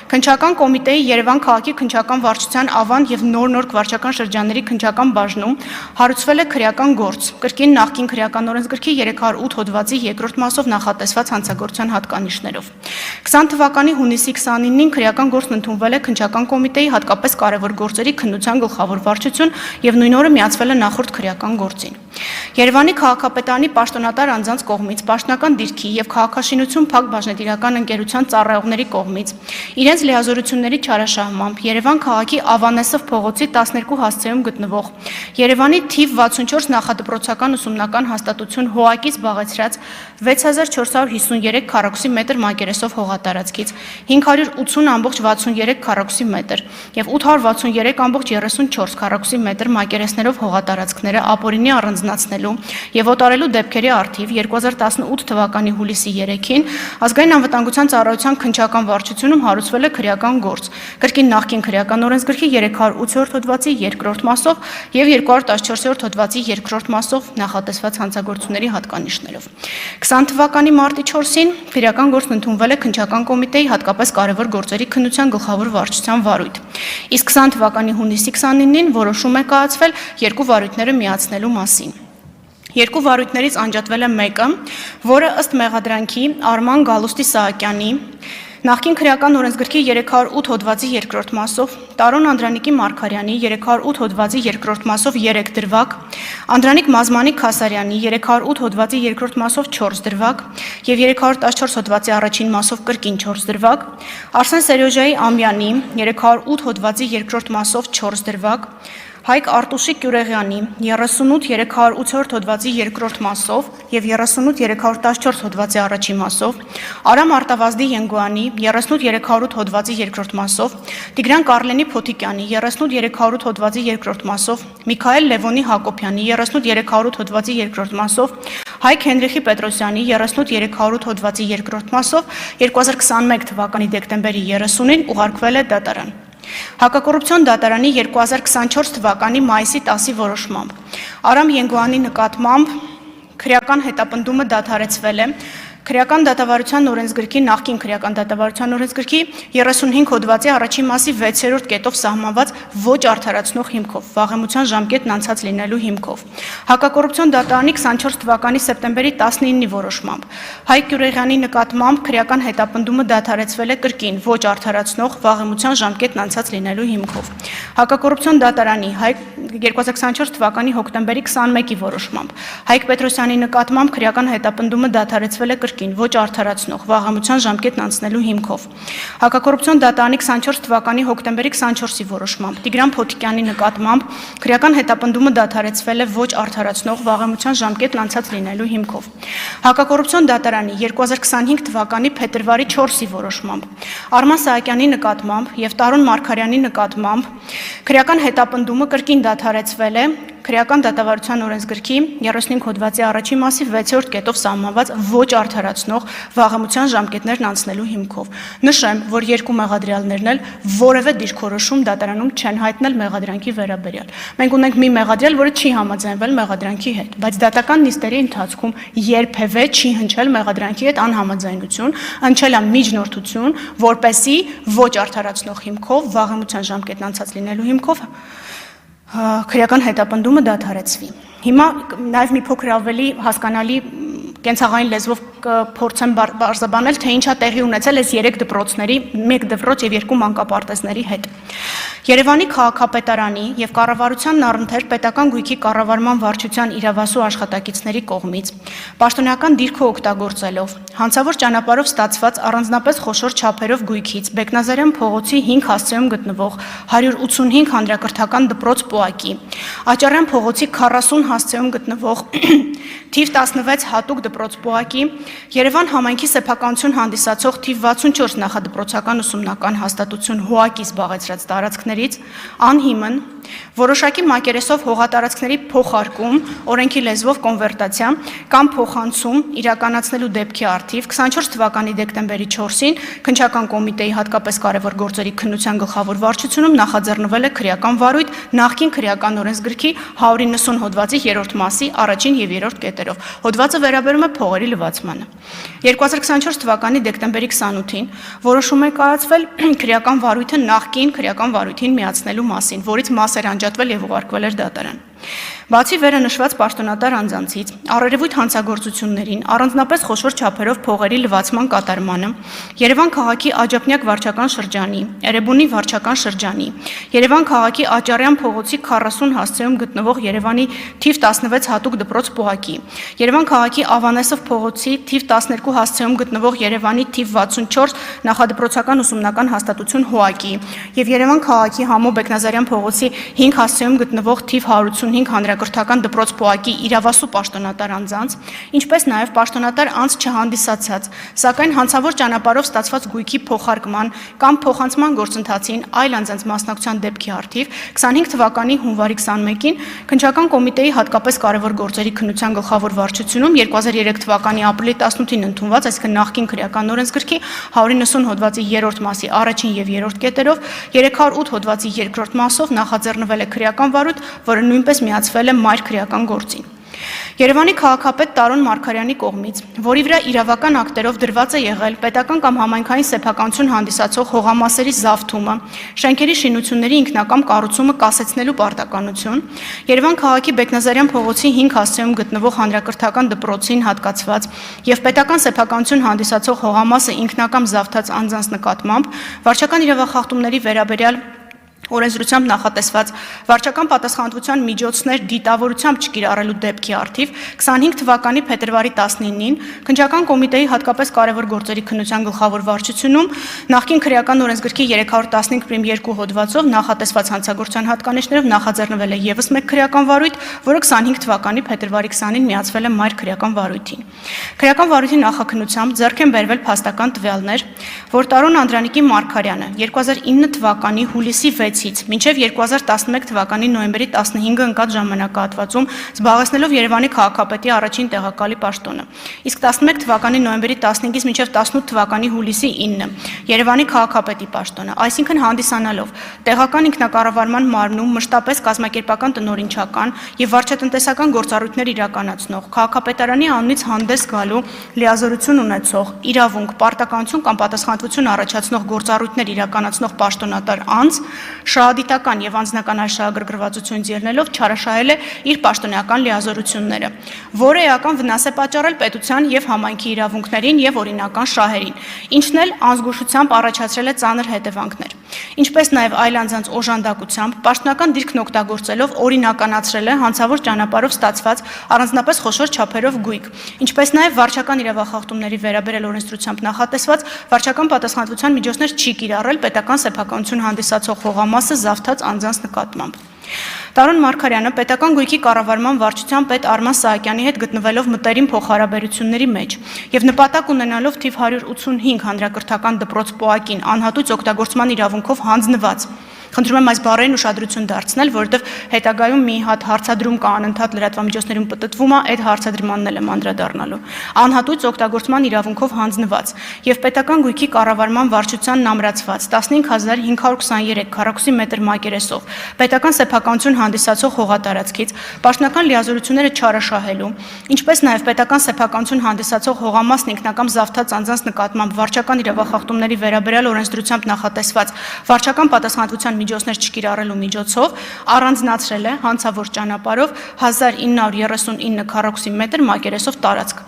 քննչական կոմիտեի Երևան քաղաքի քննչական վարչության Ավան եւ Նոր վարչական շրջանների քննչական բաժնում հարուցվել է քրեական գործ կրկին նախկին քրեական օրենսգրքի 308 հոդվածի 2-րդ մասով նախատեսված հանցագործության հատկանիշներով 20 թվականի հունիսի 29-ին քրեական գործն ընդունվել է քննչական կոմիտեի հատկապես կարևոր գործերի քննության գլխավոր վարչություն եւ նույն օրը միացվել է նախորդ քրեական գործին Երևանի քաղաքապետարանի պաշտոնատար անձանց կողմից պաշտոնական դիրքի եւ քաղաքաշինություն բաժնետիրական ընկերության ծառայողների կողմից իրենց լիազորությունների չարաշահմամբ Երևան քաղաքի Ավանեսով փողոցի 12 հասցեում գտնվող Երևանի թիվ 64 նախադպրոցական ուսումնական հաստատություն հողակից զբաղեցրած 6453 քառակուսի մետր մակերեսով հողատարածքից 580.63 քառակուսի մետր եւ 863.34 քառակուսի մետր մակերեսներով հողատարածքները ապօրինի առանձնացնելու եւ օտարելու դեպքերի առթիվ 2018 թվականի հուլիսի 3-ին Ազգային անվտանգության ծառայության քննչական վարչությունում հարուցվել է քրեական գործ կրկին նախկին քրեական օրենսգրքի 308-րդ հոդվածի 2-րդ մասով եւ 214-րդ հոդվածի 2-րդ մասով նախատեսված հանցագործությունների հատկանիշներով 20 թվականի մարտի 4-ին քրեական գործն ընդունվել է քննչական կոմիտեի հատկապես կարևոր գործերի քննության գլխավոր վարչության վարույթ իսկ 20 թվականի հունիսի 29-ին որոշում է կայացվել երկու վարույթները միացնելու մասին Երկու վարույթներից անջատվել է մեկը, որը ըստ մեղադրանքի Արման Գալուստի Սահակյանի Նախկին քրեական օրենսգրքի 308 հոդվածի 2-րդ մասով, Տարոն Անդրանիկի Մարգարյանի 308 հոդվածի 2-րդ մասով 3 դրվագ, Անդրանիկ Մազմանիկ Քասարյանի 308 հոդվածի 2-րդ մասով 4 դրվագ եւ 314 հոդվածի առաջին մասով կրկին 4 դրվագ, Արսեն Սերյոժայի Ամյանի 308 հոդվածի 2-րդ մասով 4 դրվագ, Հայկ Արտուշիկ Գյուրեղյանի 38-308 հոդվածի 2-րդ մասով եւ 38-314 հոդվածի առաջին մասով, Արամ Արտավազդի Ենգոյանի 38-300 հոդվածի 2-րդ մասով, Տիգրան Կարլենի Փոթիկյանի 38-300 հոդվածի 2-րդ մասով, Միքայել Լևոնի Հակոբյանի 38-300 հոդվածի 2-րդ մասով, Հայկ Հենրիխի Պետրոսյանի 38-300 հոդվածի 2-րդ մասով 2021 թվականի դեկտեմբերի 30-ին ուղարկվել է դատարան։ Հակակոռուպցիոն դատարանի 2024 թվականի մայիսի 10-ի որոշմամբ Արամ Ենգոյանի նկատմամբ քրեական հետապնդումը դադարեցվել է Քրեական դատավարության օրենսգրքի նախկին քրեական դատավարության օրենսգրքի 35 հոդվածի առաջին մասի 6-րդ կետով սահմանված ոչ արդարացնող հիմքով վաղեմության ժամկետն անցած լինելու հիմքով Հակակոռուպցիոն դատարանի 24 թվականի սեպտեմբերի 19-ի որոշմամբ Հայկ Գյուրեղյանի նկատմամբ քրեական հետապնդումը դադարեցվել է կրկին ոչ արդարացնող վաղեմության ժամկետն անցած լինելու հիմքով Հակակոռուպցիոն դատարանի 2024 թվականի հոկտեմբերի 21-ի որոշմամբ Հայկ Պետրոսյանի նկատմամբ քրեական հետապնդումը դադարեցվել է կրկին ոչ արդարացնող վաղամության ժամկետն անցնելու հիմքով Հակակոռուպցիոն դատարանի 24 թվականի հոկտեմբերի 24-ի որոշմամբ Տիգրան Փոթիկյանի նկատմամբ քրեական հետապնդումը դադարեցվել է ոչ արդարացնող վաղամության ժամկետն անցած լինելու հիմքով Հակակոռուպցիոն դատարանի 2025 թվականի փետրվարի 4-ի որոշմամբ Արման Սահակյանի նկատմամբ եւ Տարոն Մարգարյանի նկատմամբ քրեական հետապնդումը կրկին դադարեցվել է Քրեական դատավարության օրենսգրքի 35 հոդվածի առաջին մասի 6-րդ կետով սահմանված ոչ արդարացնող վաղամության ժամկետներն անցնելու հիմքով։ Նշեմ, որ երկու մեղադրյալներն էլ որևէ դիրքորոշում դատարանում չեն հայտնել մեղադրանքի վերաբերյալ։ Մենք ունենք մի մեղադրյալ, որը չի համաձայնվել մեղադրանքի հետ, բայց դատական նիստերի ընթացքում երբևէ չի հնչել մեղադրանքի հետ անհամաձայնություն, հնչել է միջնորդություն, որպեսզի ոչ արդարացնող հիմքով վաղամության ժամկետն անցած լինելու հիմքով քրեական հետապնդումը դադարեցվի։ Հիմա նաև մի փոքր ավելի հասկանալի կենցաղային լեզվով փորձեմ բարձրաբանել, թե ինչա տեղի ունեցել այս 3 դպրոցների, 1 դպրոց եւ 2 մանկապարտեզների հետ։ Երևանի քաղաքապետարանի եւ կառավարության առընթեր պետական գույքի կառավարման վարչության իրավասու աշխատակիցների կողմից պաշտոնական դիրքը օգտագործելով հանցավոր ճանապարհով ստացված առանձնապես խոշոր չափերով գույքից Բեկնազարյան փողոցի 5 հասցեում գտնվող 185 հանրակրթական դպրոց Պոակի, Աճարյան փողոցի 40 հասցեում գտնվող թիվ 16 հատուկ դպրոց Պոակի, Երևան համայնքի սեփականություն հանդիսացող թիվ 64 նախադպրոցական ուսումնական հաստատություն Հոակի զբաղեցրած տարածքներից անհիմն որոշակի մակերեսով հողատարածքների փոխարկում, օրենքի լեզվով կոնվերտացիա կամ փոխանցում իրականացնելու դեպքի առթիվ 24 թվականի դեկտեմբերի 4-ին քննչական կոմիտեի հատկապես կարևոր գործերի քննության գլխավոր վարչությունում նախաձեռնվել է քրեական վարույթ նախկին քրեական օրենսգրքի 190 հոդվածի 3-րդ մասի առաջին եւ 3-րդ կետերով։ Հոդվածը վերաբերում է փողերի լվացմանը։ 2024 թվականի դեկտեմբերի 28-ին որոշում է կայացվել քրեական վարույթը նախկին քրեական վարույթին միացնելու մասին, որից մաս էր անջատվել եւ ուղարկվել էր դատարան։ Բացի վերը նշված պաշտոնատար անձանցից, առերևույթ հանցագործություններին, առանձնապես խոշոր չափերով փողերի լվացման կատարմանը, Երևան քաղաքի Աջափնյակ վարչական շրջանի, Էրեբունի վարչական շրջանի, Երևան քաղաքի Աճարյան փողոցի 40 հասցեում գտնվող Երևանի թիվ 16 հատուկ դպրոց Պուհակի, Երևան քաղաքի Ավանեսով փողոցի թիվ 12 հասցեում գտնվող Երևանի թիվ 64 նախադպրոցական ուսումնական հաստատություն ՀՈԱԿ-ի եւ Երևան քաղաքի Համո Բեկնազարյան փողոցի 5 հասցեում գտնվող թիվ 185 հանրակրթական դպրոց Պուհակի իրավասու պաշտոնատար անձանց, ինչպես նաև պաշտոնատար անձ չհանդիսացած, սակայն հանցավոր ճանապարհով ստացված գույքի փոխարկման կամ փոխանցման գործընթացին այլ անձանց մասնակցության դեպքի առթիվ 25 թվականի հունվարի 21-ին քննչական կոմիտեի հատկապես կարևոր գործերի քննության գլխավոր վարչությունում 2003 թվականի ապրիլի 18-ին ընդունված, այսինքն նախկին քրեական օրենսգրքի 190 հոդվածի 3-րդ մասի առաջին եւ 3-րդ կետերով 308 հոդվածի 2-րդ մասով նախաձեռնվել է քրեական վարույթ, որը նույնպես միացվել է մայր քրեական գործին։ Երևանի քաղաքապետ Տարոն Մարգարյանի կողմից, որի վրա իրավական ակտերով դրված է եղել պետական կամ համայնքային սեփականություն հանդիսացող հողամասերի զավթումը, շենքերի շինությունների ինքնակամ կառուցումը կասեցնելու պարտականություն, Երևան քաղաքի Բեկնազարյան փողոցի 5 հասցեում գտնվող հանրակրթական դպրոցին հատկացված եւ պետական սեփականություն հանդիսացող հողամասը ինքնակամ զավթած անձանց նկատմամբ վարչական իրավախախտումների վերաբերյալ օրենսդրությամբ նախատեսված վարչական պատասխանատվության միջոցներ դիտավորությամբ չկիրառելու դեպքի առթիվ 25 թվականի փետրվարի 19-ին քննչական կոմիտեի հատկապես կարևոր գործերի քննության գլխավոր վարչությունում նախկին քրեական օրենսգրքի 315.2 հոդվածով նախատեսված հանցագործության հատկանիշներով նախաձեռնվել է եւս մեկ քրեական վարույթ, որը 25 թվականի փետրվարի 20-ին միացվել է մայր քրեական վարույթին։ Քրեական վարույթի նախաքննությամբ ձեռք են բերվել փաստական տվյալներ, որ Տարոն Անդրանիկի Մարգարյանը 2009 թվականի հուլիսի 6-ից մինչև 2011 թվականի նոյեմբերի 15-ը ընկած ժամանակահատվածում զբաղեցնելով Երևանի քաղաքապետի առաջին տեղակալի պաշտոնը, իսկ 11 թվականի նոյեմբերի 15-ից մինչև 18 թվականի հուլիսի 9-ը Երևանի քաղաքապետի պաշտոնը, այսինքն հանդիսանալով տեղական ինքնակառավարման մարմնում մշտապես կազմակերպական տնօրինչական եւ վարչատնտեսական գործառույթներ իրականացնող քաղաքապետարանի անունից հանդես գալու լիազորություն ունեցող իրավունք, պարտականություն կամ պատասխանատվություն առաջացնող գործառույթներ իրականացնող պաշտոնատար անձ շահադիտական եւ անձնական շահագրգռվածությունից ելնելով չարաշահել է իր պաշտոնեական լիազորությունները, որը էական վնաս է պատճառել պետության եւ համայնքի իրավունքներին եւ օրինական շահերին, ինչն էլ անզգուշությամբ առաջացրել է ծանր հետևանքներ, ինչպես նաեւ այլ անձանց օժանդակությամբ պաշտոնական դիրքն օգտագործելով օրինականացրել է հանցավոր ճանապարհով ստացված առանձնապես խոշոր չափերով գույք, ինչպես նաեւ վարչական իրավախախտումների վերաբերյալ օրենսդրությամբ նախատեսված վարչական պատասխանատվության միջոցներ չի կիրառել պետական սեփականություն հանդիսացող հողամասը զավթած անձանց նկատմամբ։ Տարոն Մարգարյանը պետական գույքի կառավարման վարչության պետ Արման Սահակյանի հետ գտնվելով մտերիմ փոխհարաբերությունների մեջ եւ նպատակ ունենալով թիվ 185 հանրակրթական դպրոց Պուհակին անհատույց օգտագործման իրավունքով հանձնված Խնդրում եմ այս բառերին ուշադրություն դարձնել, որովհետև հետագայում մի հատ հարցադրում կա անընդհատ լրատվամիջոցներում պտտվում է, այդ հարցադրմանն էլ եմ անդրադառնալու։ Անհատույց օգտագործման իրավունքով հանձնված եւ պետական գույքի կառավարման վարչությանն ամրացված 15523 քառակուսի մետր մակերեսով պետական սեփականություն հանդիսացող հողատարածքից պաշտոնական լիազորությունները չարաշահելու, ինչպես նաեւ պետական սեփականություն հանդիսացող հողամասն ինքնակամ զավթած անձանց նկատմամբ վարչական իրավախախտումների վերաբերյալ օրենսդրությամբ նախատեսված վարչական պատասխանատվության միջոցներ չկիրառելու միջոցով առանձնացրել է հանցավոր ճանապարհով 1939 քառակուսի մետր մակերեսով տարածք։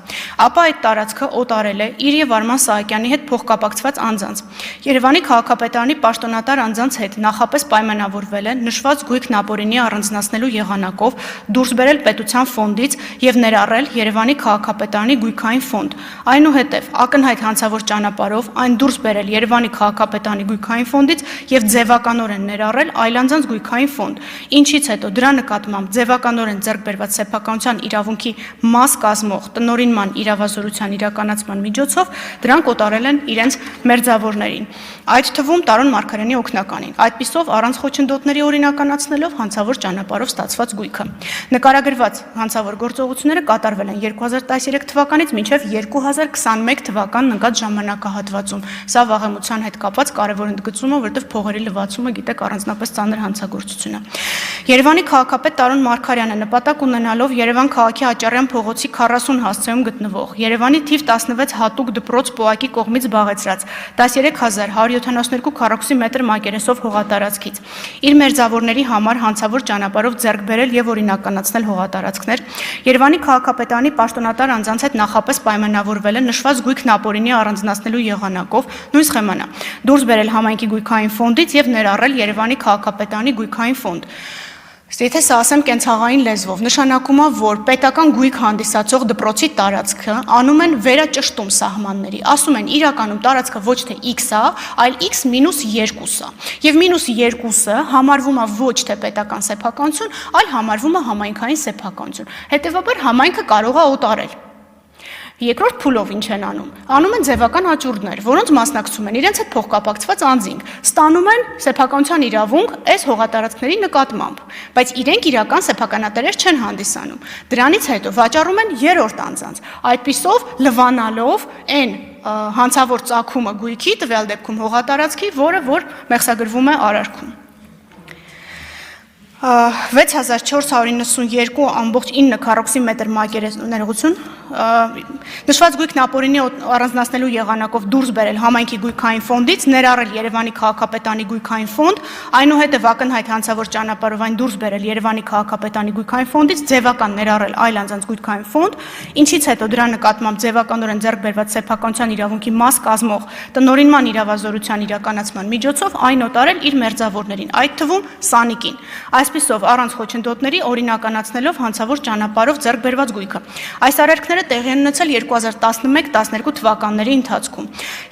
Ապա այդ տարածքը օտարել է իր եւ Արման Սահակյանի հետ փոխկապակցված անձանց։ Երևանի քաղաքապետարանի պաշտոնատար անձանց հետ նախապես պայմանավորվել է նշված գույքն ապօրինի առանձնացնելու եղանակով դուրս բերել պետության ֆոնդից եւ ներառել Երևանի քաղաքապետարանի գույքային ֆոնդ։ Այնուհետև ակնհայտ հանցավոր ճանապարհով այն դուրս բերել Երևանի քաղաքապետարանի գույքային ֆոնդից եւ ձևականորեն ներառել այլանձանց գույքային ֆոնդ, ինչից հետո դրա նկատմամբ ձևականորեն ձեռք բերված սեփականության իրավունքի մաս կազմող տնօրինման իրավազորության իրականացման միջոցով դրանք օտարել են իրենց մերձավորներին, այդ թվում Տարոն Մարգարյանի օգնականին, այդպիսով առանց խոչընդոտների օրինականացնելով հանցավոր ճանապարհով ստացված գույքը։ Նկարագրված հանցավոր գործողությունները կատարվել են 2013 թվականից մինչև 2021 թվականն ընկած ժամանակահատվածում։ Սա վաղեմության հետ կապված կարևոր ընդգծում է, որտեղ փողերի լվացումը, գիտեք, առանձնապես ծանր հանցագործություն է։ Երևանի քաղաքապետ Տարոն Մարգարյանը նպատակ ունենալով Երևան քաղաքի Աճարյան փողոցի 40 հասցեում գտնվող Երևանի թիվ 16 հատուկ դպրոց ՊՕԱԿ-ի կողմից զբաղեցրած 13172 քառակուսի մետր մակերեսով հողատարածքից իր մերձավորների համար հանցավոր ճանապարհով ձեռք բերել եւ օրինականացնել հողատարածքներ, Երևանի քաղաքապետարանի պաշտոնատար անձանց հետ նախապես պայմանավորվել է նշված գույքն ապօրինի առանձնացնելու եղանակով նույն սխեմանա դուրս բերել համայնքի գույքային ֆոնդից եւ ներառել Երևանի քաղաքապետարանի գույքային ֆոնդ։ Եթե սա ասեմ կենցաղային լեզվով, նշանակում է, որ պետական գույք հանդիսացող դպրոցի տարածքը անում են վերաճշտում սահմանների, ասում են իրականում տարածքը ոչ թե X է, այլ X մինուս 2 է, եւ մինուս 2-ը համարվում է ոչ թե պետական սեփականություն, այլ համարվում է համայնքային սեփականություն, հետեւաբար համայնքը կարող է օտարել։ Երկրորդ փուլով ինչ են անում։ Անում են ձևական աճուրդներ, որոնց մասնակցում են իրենց հետ փոխկապակցված անձինք, ստանում են սեփականության իրավունք այս հողատարածքների նկատմամբ, բայց իրենք իրական սեփականատերեր չեն հանդիսանում։ Դրանից հետո վաճառում են երրորդ անձանց, այդպիսով լվանալով այն հանցավոր ծագումը գույքի, տվյալ դեպքում հողատարածքի, որը որ մեղսագրվում է արարքում։ 6492.9 քառակուսի մետր մակերեսություն նշված գույքն ապօրինի առանձնացնելու եղանակով դուրս բերել համայնքի գույքային ֆոնդից, ներառել Երևանի քաղաքապետարանի գույքային ֆոնդ, այնուհետև ակնհայտ հանցավոր ճանապարհով այն դուրս բերել Երևանի քաղաքապետարանի գույքային ֆոնդից, ձևական ներառել այլ անձանց գույքային ֆոնդ, ինչից հետո դրա նկատմամբ ձևականորեն ձեռք բերված սեփականության իրավունքի մաս կազմող տնօրինման իրավազորության իրականացման միջոցով այն օտարել իր մերձավորներին, այդ թվում Սանիկին։ Այսպիսով առանց խոչընդոտների օրինականացնելով հանցավոր ճանապարհով ձեռք բերված գույքը։ Այս արարքները տեղի են ունեցել 2011-12 թվականների ընթացքում։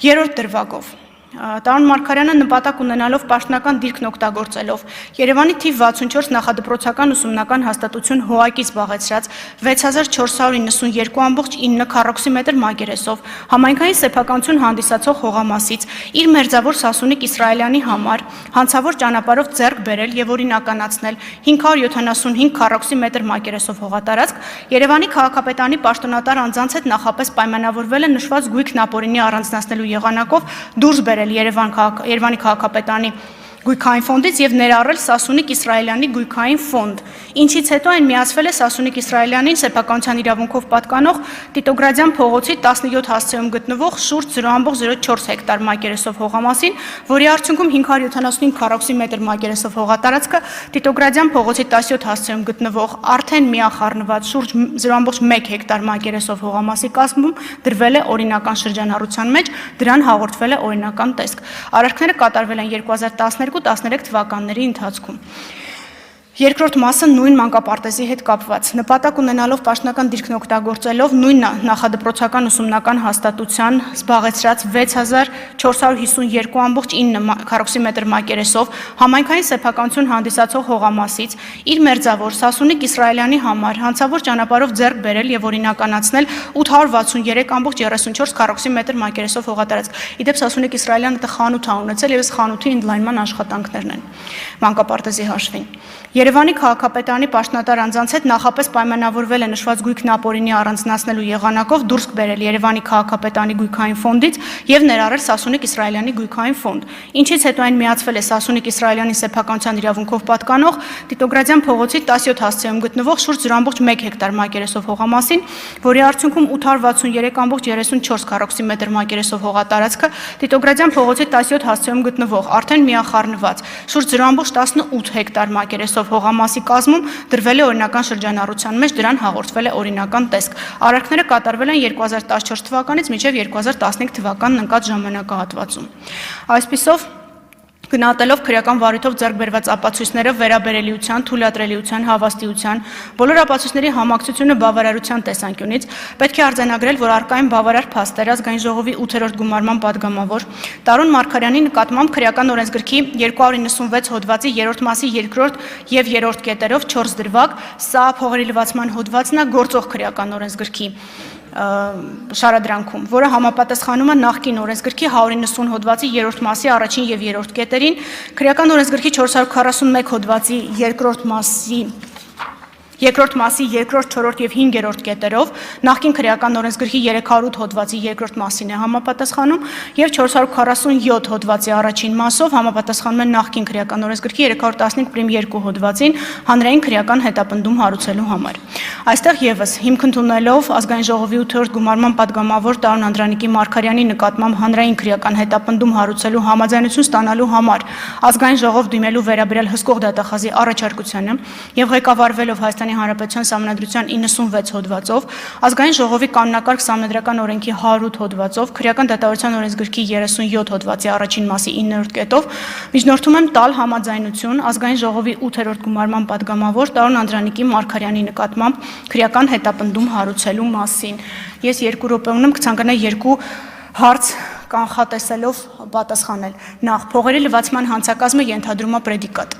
Երրորդ դրվագով Տարոն Մարգարյանը նպատակ ունենալով պաշտոնական դիրքն օգտագործելով Երևանի թիվ 64 նախադպրոցական ուսումնական հաստատություն ՀՕԱԿ-ից զբաղեցրած 6492.9 քառակուսի մետր մակերեսով համայնքային սեփականություն հանդիսացող հողամասից իր մերձավոր Սասունիկ Իսրայելյանի համար հանցավոր ճանապարհով ձեռք բերել եւ օրինականացնել 575 քառակուսի մետր մակերեսով հողատարածք Երևանի քաղաքապետարանի պաշտոնատար անձանց հետ նախապես պայմանավորվել է նշված գույքն ապօրինի առանձնացնելու եղանակով դուրս բերել Երևանի քաղաքապետարանի գույքային ֆոնդից եւ ներառել Սասունիկ Իսրայելյանի գույքային ֆոնդ, ինչից հետո այն միացվել է Սասունիկ Իսրայելյանին սեփականության իրավունքով պատկանող Տիտոգրադյան փողոցի 17 հասցեում գտնվող շուրջ 0.04 հեկտար մակերեսով հողամասին, որի արդյունքում 575 քառակուսի մետր մակերեսով հողատարածքը Տիտոգրադյան փողոցի 17 հասցեում գտնվող արդեն միախառնված շուրջ 0.1 հեկտար մակերեսով հողամասի կազմում դրվել է օրինական շրջանառության մեջ, դրան հաղորդվել է օրինական տեսք։ Արարքները կատարվել են 2012-13 թվականների ընթացքում։ Երկրորդ մասը նույն մանկապարտեզի հետ կապված, նպատակ ունենալով պաշտոնական դիրքն օգտագործելով նույն նախադպրոցական ուսումնական հաստատության զբաղեցրած 6452.9 քառակուսի մետր մակերեսով համայնքային սեփականություն հանդիսացող հողամասից իր մերձավոր Սասունիկ Իսրայելյանի համար հանցավոր ճանապարհով ձեռք բերել եւ օրինականացնել 863.34 քառակուսի մետր մակերեսով հողատարածք։ Իդեպ Սասունիկ Իսրայելյանը դա խանութ է ունեցել եւ այս խանութի ընդլայնման աշխատանքներն են մանկապարտեզի հաշվին։ Երևանի քաղաքապետարանի պաշտոնատար անձանց հետ նախապես պայմանավորվել է նշված գույքն ապօրինի առանձնացնելու եղանակով դուրս բերել Երևանի քաղաքապետարանի գույքային ֆոնդից եւ ներառել Սասունիկ Իսրայելյանի գույքային ֆոնդ, ինչից հետո այն միացվել է Սասունիկ Իսրայելյանի սեփականության իրավունքով պատկանող Տիտոգրադյան փողոցի 17 հասցեում գտնվող շուրջ 0.1 հեկտար մակերեսով հողամասին, որի արդյունքում 863.34 քառակուսի մետր մակերեսով հողատարածքը Տիտոգրադյան փողոցի 17 հասցեում գտնվող արդեն միախառնված շուրջ 0.18 հեկտար մակերեսով հողամասի կազմում դրվել է օրինական շրջանառության մեջ, դրան հաղորդվել է օրինական տեսք։ Արարքները կատարվել են 2014 թվականից մինչև 2015 թվականն ընկած ժամանակահատվածում։ Այսպիսով գնահատելով քրեական վարույթով ձեռք բերված ապացույցները վերաբերելիության, թույլատրելիության, հավաստիության, բոլոր ապացույցների համակցությունը բավարարության տեսանկյունից պետք է արձանագրել, որ առկային բավարար փաստեր ազգային ժողովի 8-րդ գումարման падգամավոր Տարոն Մարգարյանի նկատմամբ քրեական օրենսգրքի 296 հոդվածի 3-րդ մասի 2-րդ եւ 3-րդ կետերով 4 դրվագ, սա փողերի լվացման հոդվածն է գործող քրեական օրենսգրքի շարադրանքում, որը համապատասխանում է նախկին օրենսգրքի 190 հոդվածի 3-րդ մասի առաջին եւ 3-րդ կետերին, քրեական օրենսգրքի 441 հոդվածի 2-րդ մասի 2-րդ մասի 2-րդ, 4-րդ եւ 5-րդ կետերով, նախկին քրեական օրենսգրքի 308 հոդվածի 2-րդ մասին է համապատասխանում եւ 447 հոդվածի առաջին մասով համապատասխանում է նախկին քրեական օրենսգրքի 315.2 հոդվածին հանրային քրեական հետապնդում հարուցելու համար։ Այստեղ եւս հիմք ընդունելով ազգային ժողովի 8-րդ գումարման падգամավոր Տարոն Անդրանիկի Մարգարյանի նկատմամբ հանրային քրեական հետապնդում հարուցելու համաձայնություն ստանալու համար ազգային ժողով դիմելու վերաբերյալ հսկող դատախազի առաջարկությանը եւ ղեկավարվելով Հայաստանի Հանրապետության Սահմանադրության 96 հոդվածով, ազգային ժողովի կանոնակարգ սահմանադրական օրենքի 108 հոդվածով, քրեական դատավարության օրենսգրքի 37 հոդվածի առաջին մասի 9-րդ կետով, միջնորդում եմ տալ համաձայնություն ազգային ժողովի 8-րդ գումարման падգամավոր Տարոն Անդրանիկի Մարգարյանի նկատմամբ քրեական հետապնդում հարուցելու մասին։ Ես 2 րոպե ունեմ, կցանկանայի 2 հարց կանխատեսելով պատասխանել։ Նախ, փողերի լվացման հանցակազմը ենթադրում է պրեդիկատ։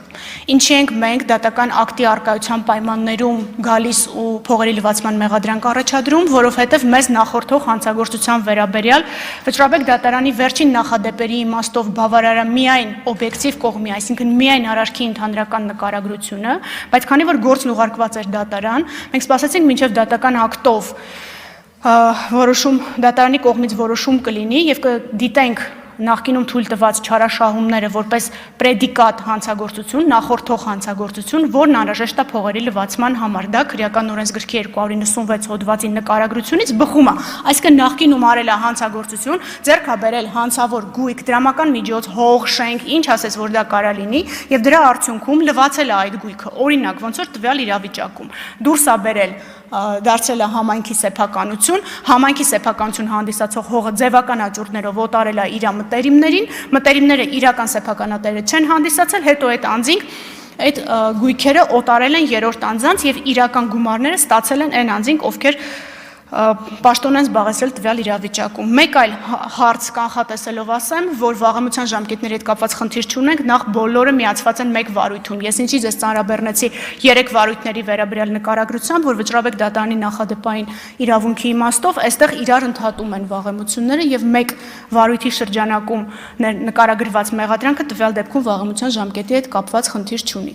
Ինչի ենք մենք դատական ակտի արկայության պայմաններում գալիս ու փողերի լվացման մեղադրանք առաջադրում, որովհետև մեզ նախորդող հանցագործության վերաբերյալ Վճռաբեկ դատարանի վերջին նախադեպերի իմաստով բավարար է միայն օբյեկտիվ կողմի, այսինքն միայն արարքի ընդհանրական նկարագրությունը, բայց քանի որ գործն ուղարկված էր դատարան, մենք սպասեցինք մինչև դատական ակտով որոշում դատարանի կողմից որոշում կլինի եւ կդիտենք նախկինում թույլ տված չարաշահումները որպես պրեդիկատ հանցագործություն, նախորդող հանցագործություն, որն անհրաժեշտ է փողերի լվացման համար։ Դա քրեական օրենսգրքի 296 հոդվածի նկարագրությունից բխում է։ Այսինքն նախկինում արել է հանցագործություն, ձեռք է բերել հանցավոր գույք, դրամական միջոց, հող, շենք, ինչ ասես որ դա կարա լինի, եւ դրա արդյունքում լվացել է այդ գույքը։ Օրինակ, ոնց որ տվյալ իրավիճակում դուրս է բերել դարձել է համայնքի սեփականություն, համայնքի սեփականություն հանդիսացող հողը ձևական աճուրդներով օտարել է իր մտերիմներին, մտերիմները իրական սեփականատերը չեն հանդիսացել, հետո այդ անձինք այդ գույքերը օտարել են երրորդ անձանց եւ իրական գումարները ստացել են այն անձինք, ովքեր պաշտոն են զբաղեցրել տվյալ իրավիճակում։ Մեկ այլ հարց կանխատեսելով ասեմ, որ վաղեմության ժամկետների հետ կապված խնդիր չունենք, նախ բոլորը միացված են մեկ վարույթում։ Ես ինչի ձեզ ծանրաբեռնեցի 3 վարույթների վերաբերյալ նկարագրությամբ, որ Վճռաբեկ դատարանի նախադեպային իրավունքի իմաստով այստեղ իրար ընդհատում են վաղեմությունները եւ մեկ վարույթի շրջանակում նկարագրված մեղադրանքը տվյալ դեպքում վաղեմության ժամկետի հետ կապված խնդիր չունի։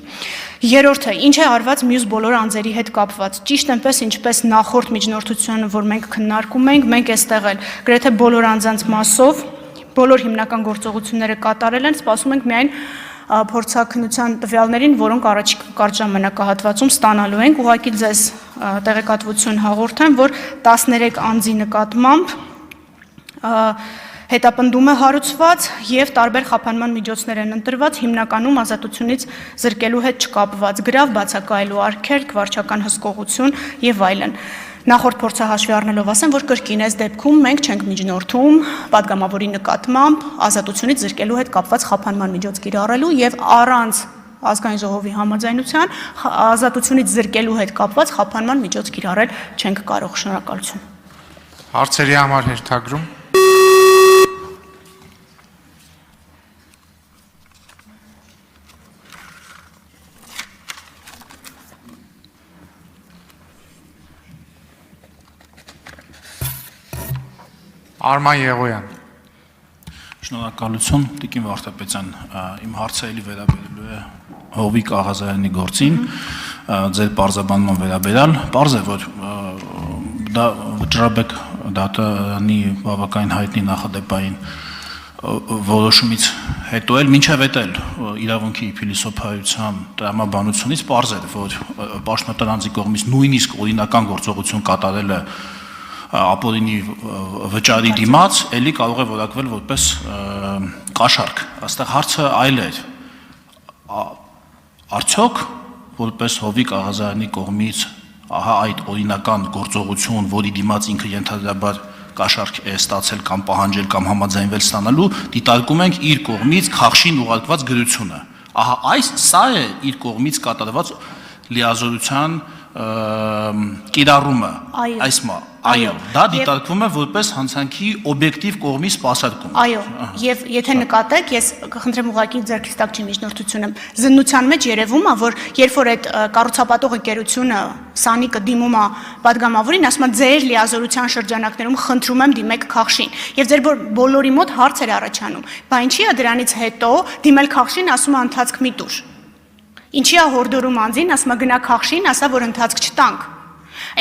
Երրորդը, ինչ է արված մյուս բոլոր անձերի հետ կապված։ Ճիշտ այնպես ինչպես նախորդ միջնորդությունը, որ մենք քննարկում ենք, մենք այստեղ էլ գրեթե բոլոր անձանց մասով բոլոր հիմնական գործողությունները կատարել են, սպասում ենք միայն փորձաքննության տվյալներին, որոնք առաջիկա կարճ ժամանակահատվածում ստանալու ենք։ Ուղղակի ձեզ տեղեկատվություն հաղորդեմ, որ 13 անձի նկատմամբ հետապնդում է հարուցված եւ տարբեր խափանման միջոցներ են ընտրված, հիմնականում ազատությունից զրկելու հետ չկապված, գրավ բացակայելու արգելք, վարչական հսկողություն եւ այլն։ Նախորդ փորձը հաշվի առնելով ասեմ, որ կրկին այս դեպքում մենք չենք միջնորդում падգամավորի նկատմամբ ազատությունից զրկելու հետ կապված խափանման միջոց կիրառելու եւ առանց ազգային ժողովի համաձայնության ազատությունից զրկելու հետ կապված խափանման միջոց կիրառել չենք կարող։ Շնորհակալություն։ Հարցերի համար հերթագրում։ Արման Եղոյան։ Շնորհակալություն, Տիկին Վարդապետյան, իմ հարցը էլի վերաբերելու է Հովիկ Աղազարյանի գործին, ձեր պարզաբանման վերաբերյալ, պարզ է, որ դա Վճռաբեկ դատարանի բավականին հայտնի նախադեպային որոշումից հետո էլ մինչև էլ իրավունքի փիլիսոփայության տրամաբանությունից պարզ է, որ պաշտոնատար անձի կողմից նույնիսկ օրինական գործողություն կատարել է ապօրինի վճարի դիմաց, էլի կարող է որակվել որպես կաշառք։ Այստեղ հարցը այլ է։ Արդյոք որպես Հովիկ Աղազարյանի կողմից ահա այդ օրինական գործողություն, որի դիմաց ինքը ենթադրաբար կաշառք է ստացել կամ պահանջել կամ համաձայնվել ստանալու, դիտարկում ենք իր կողմից քաղաքին ուղարկված գրությունը։ Ահա սա է իր կողմից կատարված լիազորության կիրառումը, այո, դա դիտարկվում է որպես հանցանքի օբյեկտիվ կողմի սպասարկում։ Այո, եւ եթե նկատեք, ես կխնդրեմ ուղղակի ձեռքից տակ չի միջնորդությունը, զննության մեջ երևում է, որ երբ որ այդ կառուցապատող ընկերությունը Սանիկը դիմում է падգամավորին, ասում է ձեր լիազորության շրջանակներում խնդրում եմ դիմեք քաղաքին։ Եվ ձեր բոլորի մոտ հարց էր առաջանում, բա ինչի է դրանից հետո դիմել քաղաքին, ասում է ընթացք մի տուր։ Ինչի է հորդորում անձին, ասում է գնա քաղաքին, ասա որ ընթացք չտանք։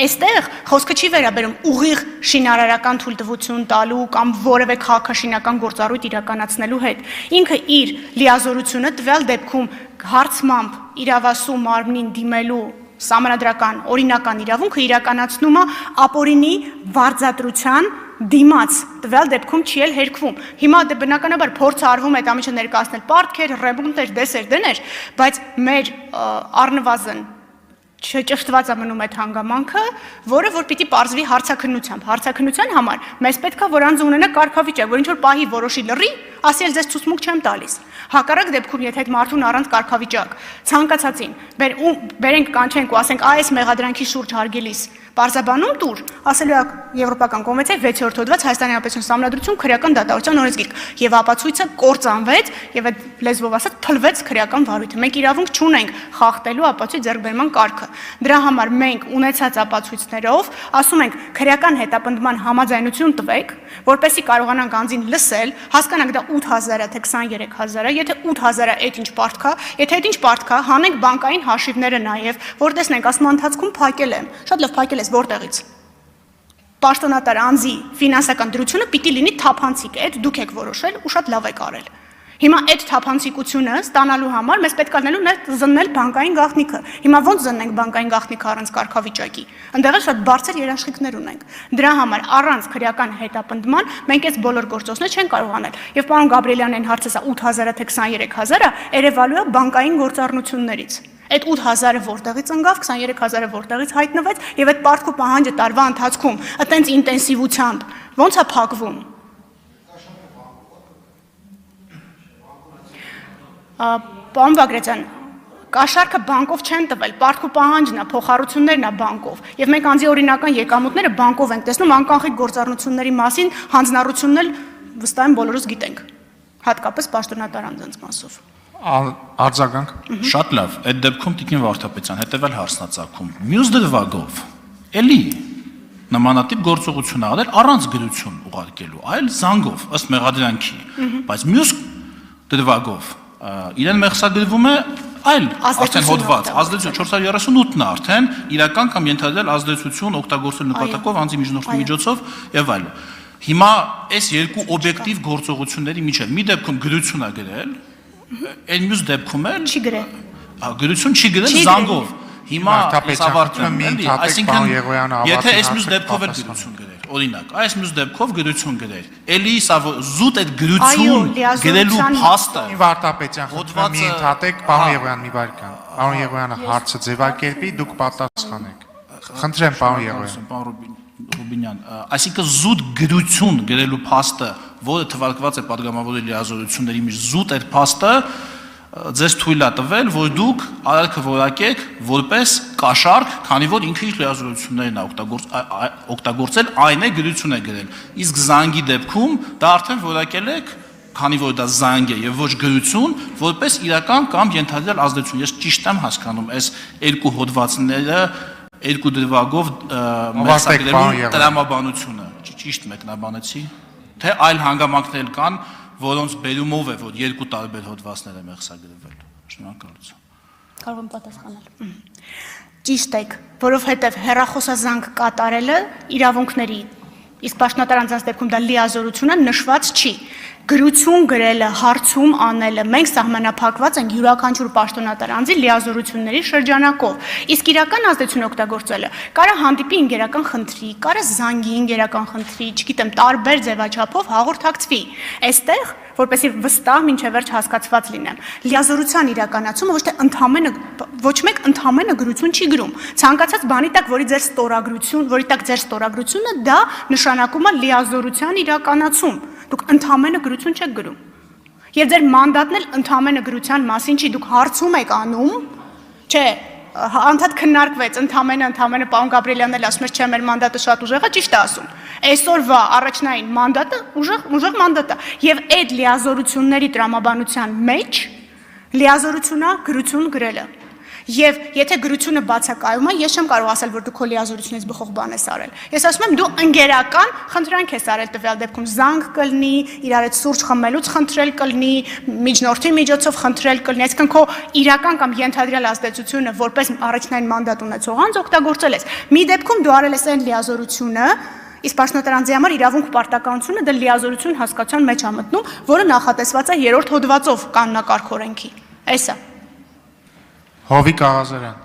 Այստեղ խոսքը չի վերաբերում ուղիղ շինարարական թույլտվություն տալու կամ որևէ քաղաքաշինական գործառույթ իրականացնելու հետ։ Ինքը իր լիազորությունը տվյալ դեպքում հարցմամբ իրավասու մարմնին դիմելու սահմանադրական օրինական իրավունքը իրականացնում է ապօրինի վարձատրության դիմաց տվյալ դեպքում չի էլ հերքվում։ Հիմա դե բնականաբար փորձը արվում է այդ ամիջը ներկայացնել պարտքեր, ռեմոնտներ, դեսեր, դներ, բայց մեր առնվազն չճշտված է մնում այդ հանգամանքը, որը որ պիտի պարզվի հարցաքննությամբ։ Հարցաքննության համար մեզ պետք է որ անձը ունենա կարգավիճակ, որ ինչ որ պահի որոշի լռի, ասի էլ ձեզ ցուցմունք չեմ տալիս։ Հակառակ դեպքում, եթե այդ մարդուն առանց կարգավիճակ ցանկացածին բերենք կանչենք ու ասենք այս մեղադրանքի շուրջ հարգելիս Պարզաբանում տուր, ասելու է Եվրոպական կոնվենցիայի 6-րդ հոդված Հայաստանի Հանրապետության Սահմանադրություն քրեական դատավարության օրենսգիրք եւ ապացույցը կործանվեց եւ այդ լեզվով ասած թլվեց քրեական վարույթը։ Մենք իրավունք չունենք խախտելու ապացույց ձեռքբերման կարգը։ Դրա համար մենք ունեցած ապացույցներով ասում ենք քրեական հետապնդման համաձայնություն տվեք, որպեսզի կարողանանք անձին լսել, հասկանանք դա 8000-ը թե 23000-ը, եթե 8000-ը այդ ինչ պարտք է, եթե այդ ինչ պարտք է, հանենք բանկային հաշիվները նաեւ, որ տեսնենք ասում ընթացքում փակել եմ։ Շատ լավ փակել ես որտեղից։ Պաշտոնատար անձի ֆինանսական դրությունը պիտի լինի թափանցիկ, այդ դուք եք որոշել ու շատ լավ եք արել։ Հիմա այդ թափանցիկությունը ստանալու համար մեզ պետք է լինելու զննել բանկային գաղտնիքը։ Հիմա ոնց զննենք բանկային գաղտնիքը առանց կարգավիճակի։ Այնտեղ շատ բարձր երաշխիքներ ունենք։ Դրա համար առանց քրեական հետապնդման մենք այս բոլոր գործողությունները չենք կարող անել։ Եվ պարոն Գաբրիելյանն հարցը 8000-ը թե 23000-ը երևալու է բանկային գործառնություններից։ Այդ 8000-ը որտեղից ընկավ, 23000-ը որտեղից հայտնվեց եւ այդ պարտք ու պահանջը տարվա ընթացքում այտենց ինտենսիվությամբ ոնց է փակվում։ Պարոն Բագրատյան, կաշառքը բանկով չեն տվել, պարտք ու պահանջն է, փոխառություններն է բանկով, եւ մենք անձի օրինական եկամուտները բանկով ենք տեսնում, անկանխիկ գործառնությունների մասին հանձնառությունն էլ վստահ եմ բոլորս գիտենք, հատկապես պաշտոնատար անձանց մասով։ Արձագանք։ Շատ լավ, այդ դեպքում Տիկին Վարդապետյան հետևել հարցնացակում։ Մյուս դրվագով էլի նմանատիպ գործողություն արել առանց գրություն ուղարկելու, այլ զանգով ըստ մեղադրանքի, բայց մյուս դրվագով իրեն մեղսագրվում է այլ արդեն հոդված, ազդեցություն 438-ն է արդեն իրական կամ ենթադրյալ ազդեցություն օգտագործել նպատակով անձի միջնորդի միջոցով եւ այլն։ Հիմա այս երկու օբյեկտիվ գործողությունների միջև մի դեպքում գրություն է գրել, այն մյուս դեպքում էլ չի գրել։ Գրություն չի գրել զանգով։ Հիմա ավարտում եմ, այսինքն եթե այս մյուս դեպքով էլ գրություն գրել, օրինակ, այս մյուս դեպքով գրություն գրել, էլի սա զուտ այդ գրություն գրելու փաստը Վարդապետյան, խնդրում եմ մի ընդհատեք, պարոն Եղոյան, մի վայրկյան։ Պարոն Եղոյանը հարցը ձևակերպի, դուք պատասխանեք։ Խնդրեմ, պարոն Եղոյան։ Պարոն Ռուբինյան, այսինքն զուտ գրություն գրելու փաստը, որը թվարկված է падգամավորի լիազորությունների մեջ, զուտ այդ փաստը ձեզ թույլ է տվել, որ դուք արարքը որակեք որպես կաշառք, քանի որ ինքը իր լիազորություններն է օգտագործել, այն է գրություն է գրել։ Իսկ զանգի դեպքում դա արդեն որակել եք, քանի որ դա զանգ է եւ ոչ գրություն, որպես իրական կամ ենթադրյալ ազդեցություն։ Ես ճիշտ եմ հասկանում այս երկու հոդվածները, երկու դրվագով մեղսագրելու տրամաբանությունը։ Ճիշտ մեկնաբանեցի, թե այլ հանգամանքներ կան, որոնց բերումով է, որ երկու տարբեր հոդվածներ է մեղսագրվել։ Շնորհակալություն։ Կարող եմ պատասխանել։ Ճիշտ եք, որովհետև հեռախոսազանգ կատարելը իրավունքների, իսկ պաշտոնատար անձանց դեպքում դա լիազորությունը նշված չի։ գրություն գրելը, հարցում անելը, մենք սահմանափակված ենք յուրաքանչյուր պաշտոնատար անձի լիազորությունների շրջանակով։ Իսկ իրական ազդեցություն օգտագործելը կարա հանդիպի ինգերական խնդրի, կարա զանգի ինգերական խնդրի, չգիտեմ, տարբեր ձևաչափով հաղորդակցվի։ Այստեղ որպեսզի վստահ մինչև վերջ հասկացված լինեմ։ Լիազորության իրականացումը ոչ մեկ ընդամենը գրություն չի գրում։ Ցանկացած բանի տակ, որի տակ ձեր ստորագրությունը, դա նշանակում է լիազորության իրականացում։ Դուք ընդամենը գրություն չեք գրում։ Եվ ձեր մանդատն էլ ընդամենը գրության մասին չի, դուք հարցում եք անում, չէ, անդադ քննարկվեց, ընդամենը պարոն Գաբրիելյանն էլ ասում էր, չէ, մեր մանդատը շատ ուժեղ է, ճիշտ է ասում։ Այսօրվա առաջնային մանդատը ուժեղ մանդատ է, եւ այդ լիազորությունների տրամաբանության մեջ լիազորությունա գրություն գրելը։ Եվ եթե գրությունը բացակայում է, ես չեմ կարող ասել, որ դու քո լիազորությունից բխող բան ես արել։ Ես ասում եմ, դու ընկերական խնդրանք ես արել տվյալ դեպքում, զանգ կլինի, իրար հետ սուրճ խմելուց խնդրել կլինի, միջնորդի միջոցով խնդրել կլինի, այսինքն քո իրական կամ ենթադրյալ ազդեցությունը որպես առաջնային մանդատ ունեցող անձ օգտագործել ես։ Մի դեպքում դու արել ես այն լիազորությունը, իսկ պաշտոնատար անձի համար իրավունք պարտականությունը դա լիազորություն հասկացության մեջ է մտնում, որը նախատեսված է 3-րդ հոդվածով կանոնակարգ օրենքի։ Էսա։ Հովիկ Աղազարյան։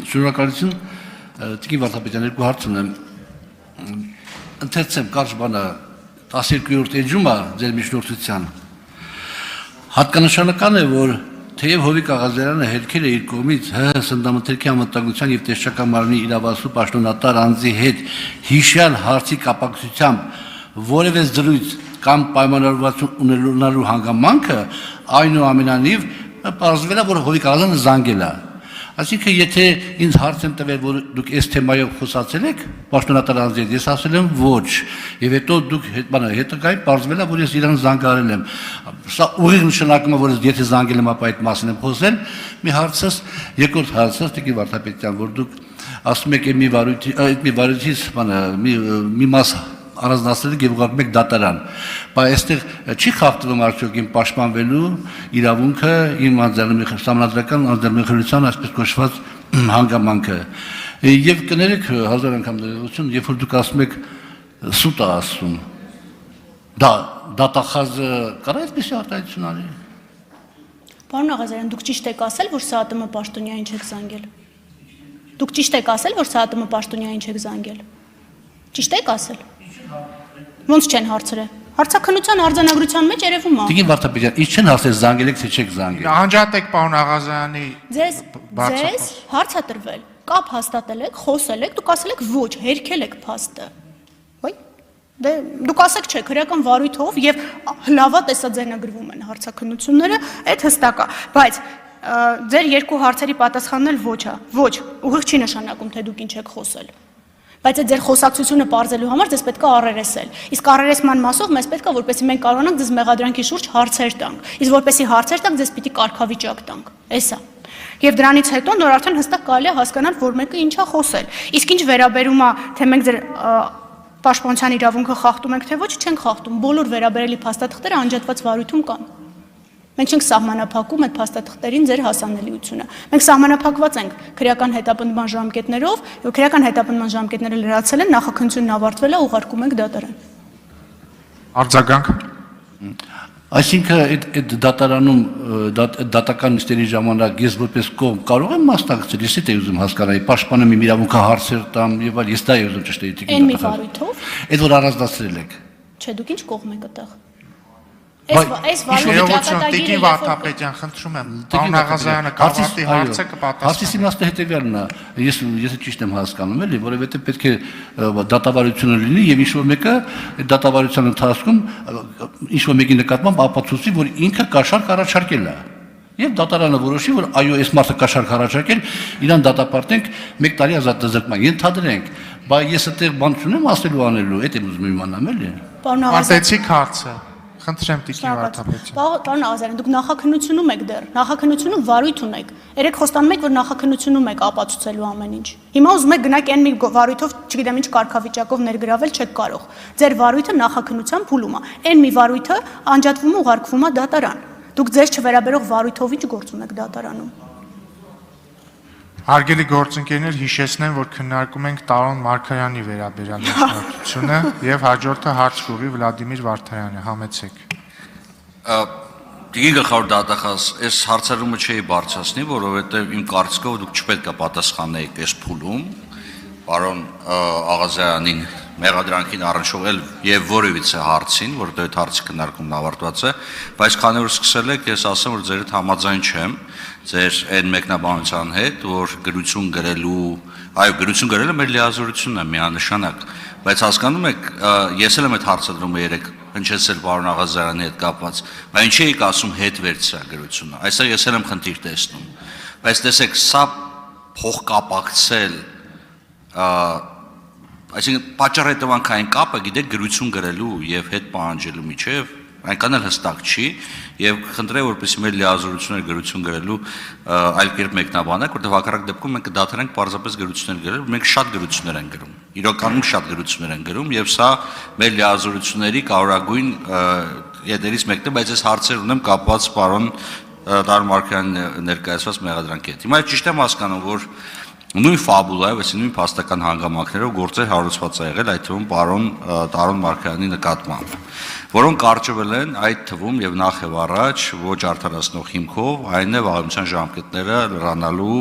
Շնորհակալություն, Տիկին Վարդապետյան, երկու հարց ունեմ։ Ընթերցեմ կարճ բանը 12-րդ էջում է ձեր միջնորդության։ Հատկանշանական է, որ թեև Հովիկ Աղազարյանը հերքել է իր կողմից ՀՀ սննդամթերքի անվտանգության եւ տեսչական մարմնի իրավասու պաշտոնատար անձի հետ հիշյալ հարցի կապակցությամբ որևէ զրույց կամ պայմանավորվածություն ունենալու հանգամանքը այնուամենայնիվ պարզվել է, որ Հովիկ Աղազարյանը զանգել է։ Այսինքն, եթե ինձ հարց են տվել, որ դուք այս թեմայով խոսացել եք պաշտոնատար անձի հետ, ես ասել եմ ոչ, եւ հետո դուք հետագայում պարզվել է, որ ես իրան զանգարել եմ։ Սա ուղիղ նշանակում է, որ եթե զանգել եմ, ապա այդ մասին եմ խոսել։ Մի հարցս, երկրորդ հարցս, Տիկին Վարդապետյան, որ դուք ասում եք մի վարույթից մի մաս առանձնացրել եւ ուղարկում եք դատարան։ Բայց այստեղ չի խախտվում արդյոք իմ պաշտպանվելու իրավունքը, իմ համանդրական անձնամխելիության այսպես կոչված հանգամանքը։ Եվ կներեք հազար անգամ ներողություն, երբ որ դուք ասում եք սուտ է ասում, դա դատախազը կարա այդպես արտահայտություն արի։ Պարոն Աղազարյան, դուք ճիշտ եք ասել, որ ՍԱՏՄ պաշտոնյային չեք զանգել։ Դուք ճիշտ եք ասել, որ ՍԱՏՄ պաշտոնյային չեք զանգել։ Ճիշտ եք ասել։ Ոնց չեն հարցրել։ Հարցաքննության արձանագրության մեջ երևում է։ Տիկին Վարդապետյան, ինչ չեն ասել զանգել եք, թե չեք զանգել։ Անջատեք պարոն Աղազարյանի։ Ձեզ հարց է տրվել, կապ հաստատել եք, խոսել եք, դուք ասել եք ոչ, հերքել եք փաստը։ Ոյ։ Դե դուք ասեք չէ, քրեական վարույթով եւ լավա տեսաձայնագրվում են հարցաքննությունները, այդ հստակ է, բայց ձեր երկու հարցերի պատասխանն էլ ոչ է։ Ոչ, ուղիղ չի նշանակում, թե դուք ինչ եք խոսել։ Բայց այդ ձեր խոսակցությունը բարձելու համար ձեզ պետք է առերեսել։ Իսկ առերեսման մասով մեզ պետք է, որպեսզի մենք կարողանանք ձեզ մեղադրանքի շուրջ հարցեր տանք։ Իսկ որպեսզի հարցեր տանք, ձեզ պիտի կարգավիճակ տանք։ Էսա։ Եվ դրանից հետո նոր արդեն հստակ կարելի է հասկանալ, որ մեկը ինչ է խոսել։ Իսկ ինչ վերաբերում է, թե մենք ձեր պաշտպանության իրավունքը խախտում ենք, թե ոչ, չենք խախտում։ Բոլոր վերաբերելի փաստաթղթերը անջատված վարույթում կան։ Մենք չենք սահմանափակում այդ փաստաթղթերին ձեր հասանելիությունը։ Մենք սահմանափակված ենք քրեական հետապնդման ժամկետներով, եւ քրեական հետապնդման ժամկետները լրացել են, նախաքննությունն ավարտվել է, ուղարկում ենք դատարան։ Արձագանք։ Այսինքն այդ դատարանում դատական նիստերի ժամանակ ես որպես կողմ կարող եմ մասնակցել, ես դա ուզում հասկանալ, պաշտպանում եմ իրավունքը հարցեր տամ եւ այլ, ես դա ուզում ճշտել դիտի։ Այն մի վարույթով։ Այդ որ առանձնացրել եք։ Չէ, դուք ինչ կողմ եք այդտեղ։ Այս Տիկին Վարդապետյան, խնդրում եմ, պարոն Աղազարյանը կավարտի հարցը կպատասխանի։ Հարցի իմաստը հետևյալն է, ես ճիշտ եմ հասկանում, էլի, որովհետեւ պետք է դատավարությունը լինի եւ ինչ-որ մեկը այդ դատավարության ընթացքում ինչ-որ մեկի նկատմամբ ապացուցի, որ ինքը կաշառք առաջարկել է։ Եվ դատարանը որոշի, որ այո, այս մարդը կաշառք առաջարկել, իրան դատապարտենք 1 տարի ազատ դզրկման, ենթադրենք, բայց ես այդտեղ բան չունեմ ասելու անելու, այդ եմ ուզում իմանամ, էլի։ Արտեցիք հարցը։ Խնդրեմ Տիկին Վարդապետյան։ Պարոն Աղազարյան, դուք նախաքննությունում եք դեռ, նախաքննությունում վարույթ ունեք։ Երեք խոստանում եք, որ նախաքննությունում եք ապացուցելու ամեն ինչ։ Հիմա ուզում եք գնաք այն մի վարույթով, չգիտեմ ինչ կարգավիճակով ներգրավել չեք կարող։ Ձեր վարույթը նախաքննության փուլում է։ Այն մի վարույթը անջատվում ու ուղարկվում է դատարան։ Դուք ձեր չվերաբերող վարույթով ինչ գործ ունեք դատարանում։ Հարգելի գործընկերներ, հիշեցնեմ, որ քննարկում ենք Տարոն Մարգարյանի վերաբերյալ միջնորդությունը եւ հաջորդը հարց կուղի Վլադիմիր Վարդարյանը, համեցեք։ Դիգի գլխավոր դատախազ, այս հարցարումը չէի բարձրացնի, որովհետեւ իմ կարծիքով դուք չպետք է պատասխանեիք այս փուլում, պարոն Աղազյանին մեղադրանքին առնչվել եւ որևիցե հարցին, որովհետեւ այդ հարցի քննարկումն ավարտված է, բայց քանի որ սկսել եք, ես ասեմ, որ ձեր հետ համաձայն չեմ, ձեր այն մեկնաբանության հետ, որ գրություն գրելու, այո, գրություն գրելը մեր լիազորությունն է միանշանակ, բայց հասկանում եք, ես էլ եմ այդ հարցը դրում երեք հնչեցել պարոն Աղազարյանի հետ կապված, բայց ինչի եք ասում հետ վերցրագրությունը, այստեղ ես էլ եմ խնդիր տեսնում, բայց տեսեք, սա փոխկապակցել, այսինքն պատճառ-հետևանքային կապը գիտեք գրություն գրելու եւ հետ պահանջելու միջեւ այնքան էլ հստակ չի եւ խնդրեմ որպեսզի մեր լիազորությունները գրություն գրելու այլ կերպ մեկնաբանենք, որտեղ հակառակ դեպքում մենք կդադարենք պարզապես գրություններ գրել, մենք շատ գրություններ ենք գրում, իրականում շատ գրություններ ենք գրում եւ սա մեր լիազորությունների կարևորագույն յետերից մեկն է, բայց ես հարցեր ունեմ կապված պարոն Տարոն Մարգարյանի ներկայացված մեղադրանքի հետ։ Հիմա ճիշտ եմ հասկանում, որ նույն ֆաբուլայով, այսինքն նույն փաստական հանգամանքներով գործեր հարուցված է եղել այդ թվում պարոն Տարոն Մարգարյանի նկատմամբ, որոնք կարճվել են այդ թվում եւ նախ եւ առաջ ոչ արդարացնող հիմքով, այն է վաղեմության ժամկետները լրանալու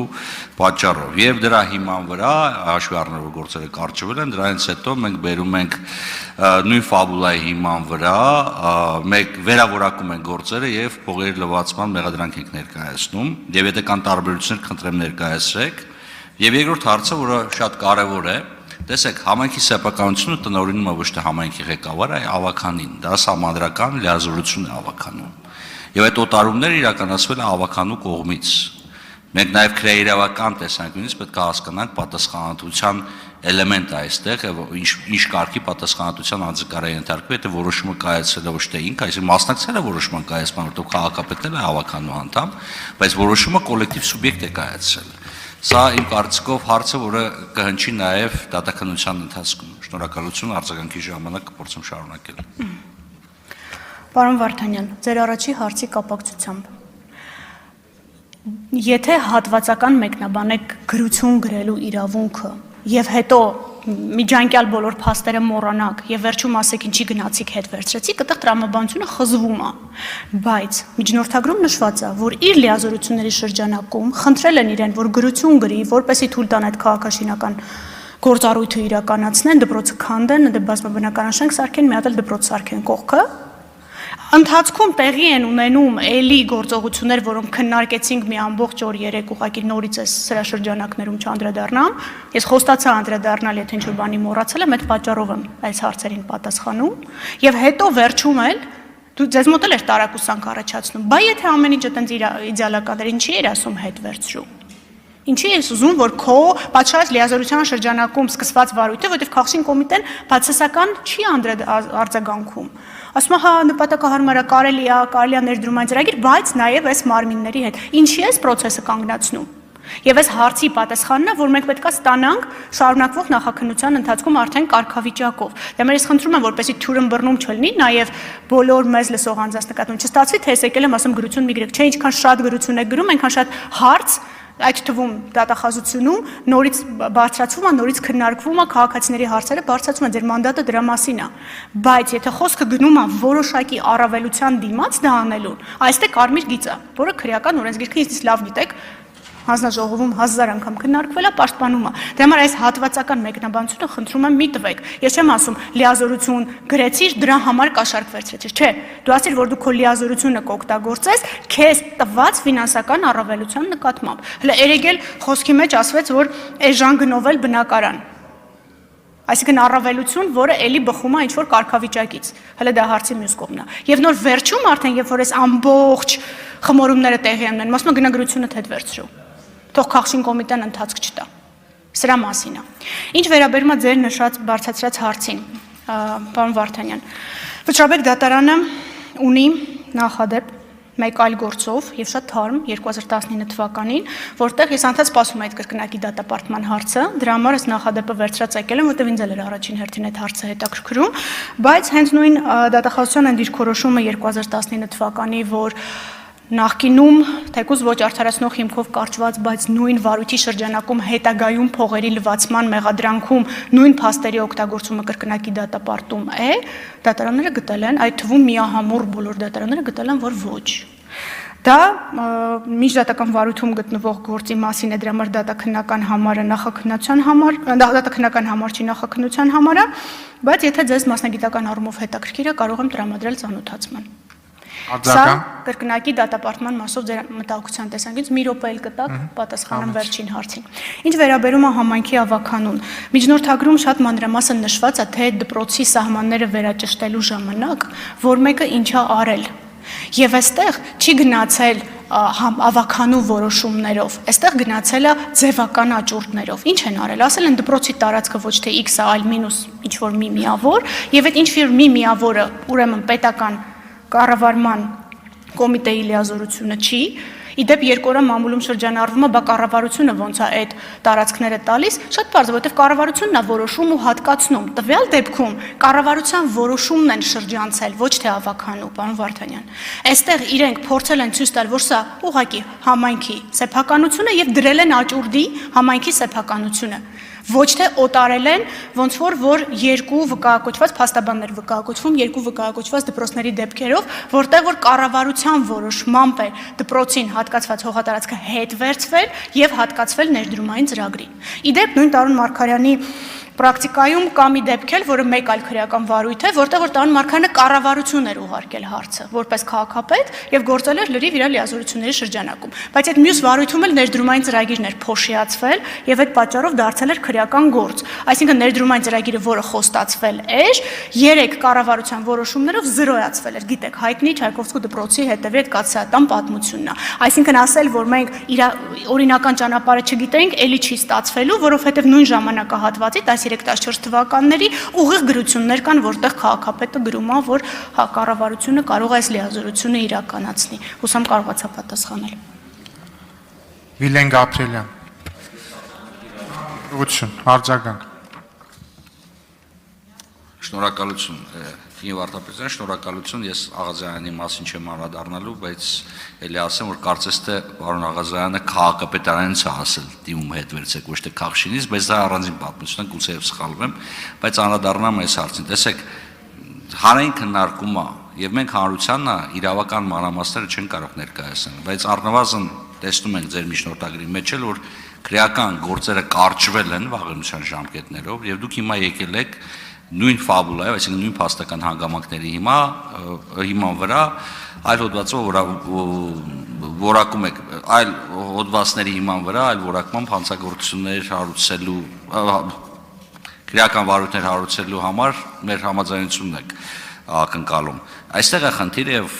պատճառով եւ դրա հիման վրա հաշվի առնելով գործերը կարճվել են, դրանից հետո մենք բերում ենք նույն ֆաբուլայի հիման վրա մեկ վերավորակում են գործերը եւ փողերի լվացման մեղադրանք ենք ներկայացնում եւ եթե կան տարբերություններ խնդրեմ ներկայացրեք Եվ երկրորդ հարցը, որը շատ կարևոր է, տեսեք, համայնքի սեփականությունը տնօրինում է ոչ թե համայնքի ղեկավարը, այլ ավականին, դա սահմանադրական լիազորություն է ավականում։ Եվ այդ օտարումները իրականացվել է ավականու կողմից։ Մենք նաև քրեիրավական տեսանկյունից պետք է հասկանանք պատասխանատվության էլեմենտ է այստեղ, ինչ կարգի պատասխանատվության անձկար է ենթարկվում, եթե որոշումը կայացել է ոչ թե ինքը, այսինքն մասնակցել է որոշման կայացման, որտեղ քաղաքապետն է ավականու անդամ, բայց որոշումը կոլեկտիվ սուբյեկտ է կայացել։ Սա իմ կարծիքով հարցը, որը կհնչի նաև դատականության ընթացքում։ Շնորհակալություն արձագանքի ժամանակ կփորձեմ շարունակել։ Պարոն Վարդանյան, ձեր առաջի հարցի կապակցությամբ եթե հատվածական մեկնաբանեք գրություն գրելու իրավունքը եւ հետո միջանկյալ բոլոր փաստերը մոռանաք եւ վերջում ասեք ինչի գնացիք հետ վերցրեցիք, այդտեղ տրամաբանությունը խզվում է, բայց միջնորդագրում նշված է, որ իր լիազորությունների շրջանակում խնդրել են իրեն, որ գրություն գրի, որպեսզի թույլ տան այդ քաղաքաշինական գործառույթը իրականացնեն, դպրոցը քանդեն, դե բազմաբնականաշենք սարքեն, մի հատ էլ դպրոց սարքեն կողքը Ընթացքում տեղի են ունենում էլի գործողություններ, որոնք քննարկեցինք մի ամբողջ օր երեք ուղղակի նորից այս սրա շրջանակներում չանդրադառնամ։ Ես խոստացա անդրադառնալ, եթե ինչ-որ բանի մոռացել եմ, այդ պատճառով եմ այս հարցերին պատասխանում։ Եվ հետո վերջում էլ դու ձեզ մոտ էլ էր տարակուսանք առաջացնում։ Բայց եթե ամեն ինչը տենց իդեալական էր, ինչի էր ասում հետ վերցրու։ Ինչի ես ուզում, որ քո պատշաճ լիազորության շրջանակում սկսված վարույթը, որտեղ քաղաքին կոմիտեն բացասական չի արձագանքում։ Ասում է, հա, նպատակահարմար է, կարելի է ներդրումային ծրագիր, բայց նաև այս մարմինների հետ։ Ինչի է այս process-ը կանգնացնում։ Եվ այս հարցի պատասխանն է, որ մենք պետք է ստանանք շարունակվող նախաքննության ընթացքում արդեն կարգավիճակով։ Դե մեր ես խնդրում եմ, որպեսզի թյուրըմբռնում չլինի, նաև բոլոր մեզ լսող անձանց նկատմամբ չստացվի, թե ես եկել եմ ասում գրություն մի գրեք, չէ, ինչքան շատ գրություն եք գրում, այնքան շատ հարց այդ թվում դատախազությունում նորից բարձրացվում է, նորից քննարկվում է քաղաքացիների հարցերը, բարձրացում է ձեր մանդատը դրա մասին է։ Բայց եթե խոսքը գնում է որոշակի առավելության դիմաց դա անելուն, այստեղ կարմիր գիծ է, որը քրեական օրենսգիրքը ինձ լավ գիտեք, հանձնաժողովում 1000 անգամ քննարկվել է, պաշտպանում է։ Դրա համար այս հատվածական մեկնաբանությունը խնդրում եմ մի տվեք։ Ես չեմ ասում լիազորություն գրեցիր, դրա համար կաշառք վերցրեցիր, չէ։ Դու ասիր, որ դու քո լիազորությունը կօգտագործես քեզ տված ֆինանսական առավելության նկատմամբ։ Հələ երեգել խոսքի մեջ ասվեց, որ էժան գնովել բնակարան։ Այսինքն առավելություն, որը էլի բխում է ինչ-որ կարգավիճակից։ Հələ դա հարցի մյուս կողմն է։ Եվ նոր վերջում արդեն, երբ որ այս ամբողջ խմորումները տեղի են ունենում, ասում եմ գնագրությունը հետ վերցրու։ Թող քաղաքին կոմիտեն ընթացք չտա։ Սրա մասին է։ Ինչ վերաբերում է ձեր նշած բարձրացրած հարցին, պարոն Վարդանյան, Վճռաբեկ դատարանը ունի նախադեպ մեկ այլ գործով եւ շատ թարմ 2019 թվականին, որտեղ ես անդադ սպասում եմ այդ կրկնակի դատապարտման հարցը, դրա համար ես նախադեպը վերցրած եկել եմ, որտեղ ինձ էլ էր առաջին հերթին այդ հարցը հետաքրքրում, բայց հենց նույն դատախազության այն դիրքորոշումը 2019 թվականի, որ նախկինում թեկուզ ոչ արդարացնող հիմքով կարճված, բայց նույն վարույթի շրջանակում հետագայում փողերի լվացման մեղադրանքում նույն փաստերի օգտագործումը կրկնակի դատապարտում է, դատարանները գտել են, այդ թվում միահամուռ բոլոր դատարանները գտել են, որ ոչ։ Դա միջդատական վարույթում գտնվող գործի մասին է, դրա համար դատաքննական համարը նախաքննության համար, դատաքննական համար չի նախաքննության համարը, բայց եթե ձեզ մասնագիտական առումով հետաքրքիր է, կարող եմ տրամադրել ծանոթացման։ Սա կրկնակի դատապարտման մասով ձեր մտահոգության տեսանկյունից մի րոպե էլ կտակ պատասխանեմ վերջին հարցին։ Ինչ վերաբերում է համայնքի ավականուն, միջնորդագրում շատ մանրամասն նշված է, թե դպրոցի սահմանները վերաճշտելու ժամանակ, որ մեկը ինչա արել։ Եվ այստեղ չի գնացել ավականու որոշումներով, այստեղ գնացել է ձևական աճուրդներով։ Ինչ են արել, ասել են դպրոցի տարածքը ոչ թե X-ը, այլ մինուս ինչ-որ մի միավոր, եւ այդ ինչ-որ մի միավորը, ուրեմն պետական կառավարման կոմիտեի լիազորությունը չի, իդեպ երկու օր մամուլում շրջանառվում է, բա կառավարությունը ոնց է այդ տարածքները տալիս, շատ պարզ է, որովհետև կառավարությունն է որոշում ու հատկացնում։ Տվյալ դեպքում կառավարության որոշումն են շրջանցել, ոչ թե ավականու, պարոն Վարդանյան։ Այստեղ իրենք փորձել են ցույց տալ, որ սա ուղղակի համայնքի սեփականությունը եւ դրել են աճուրդի համայնքի սեփականությունը։ Ոչ թե օտարել են, ոնց որ երկու վկայակոչված փաստաբաններ վկայակոչվում, երկու վկայակոչված դպրոցների դեպքերով, որտեղ որ կառավարության որոշմամբ է դպրոցին հատկացված հողատարածքը հետ վերցվել եւ հատկացվել ներդրումային ծրագրին։ Իդեպ նույն Տարոն Մարգարյանի պրակտիկայում կա մի դեպք էլ, որը մեկ այլ քրեական վարույթ է, որտեղ որ Տարոն Մարգարյանը կառավարություն էր ուղարկել հարցը, որպես քաղաքապետ եւ գործել էր լրիվ իր լիազորությունների շրջանակում։ Բայց այդ մյուս վարույթում էլ ներդրումային ծրագիրն էր փոշիացվել եւ այդ պատճառով դարձել էր քրեական գործ։ Այսինքն ներդրումային ծրագիրը, որը խոստացվել էր, 3 կառավարության որոշումներով զրոյացվել էր։ Գիտեք, հայտնի Չայկովսկու դպրոցի հետևի այդ կաթսայատան պատմությունն է։ Այսինքն ասել, որ մենք իր օրինական ճանապարհը չգիտենք, ելի չի ստացվելու, որովհետեւ նույն ժամանակահատվածի 13-14 թվականների ուղիղ գրություններ կան, որտեղ քաղաքապետը գրում է, որ կառավարությունը կարող է այս լիազորությունը իրականացնի։ Հուսամ կարողացա պատասխանել։ Վիլեն Գաբրիելյան։ Ուղղություն, արձագանք։ Շնորհակալություն, Իվ Արտապետյան, շնորհակալություն, ես Աղազարյանի մասին չեմ անդրադառնալու, բայց ելի ասեմ, որ կարծես թե պարոն Աղազարյանը քաղաքապետարանից է ասել դիմում հետ վերցեք, ոչ թե Քաղշինից, բայց դա առանձին պատմություն է, գուցե եւ սխալվեմ, բայց անդրադառնամ այս հարցին։ Տեսեք, հանրային քննարկում է, եւ մենք հանրությանն իրավական մանրամասները չեն կարող ներկայացնել, բայց առնվազն տեսնում ենք ձեր միջնորդագրի մեջ էլ, որ քրեական գործերը կարճվել են վաղեմության ժամկետներով եւ դուք հիմա եկել եք նույն ֆաբուլայով, այսինքն նույն փաստական հանգամանքների հիման վրա այլ հոդվածով որակում եք, այլ հոդվածների հիման վրա, այլ որակման հանցագործություններ հարուցելու, քրեական վարույթներ հարուցելու համար մեր համաձայնությունն եք ակնկալում։ Այստեղ է խնդիրը եւ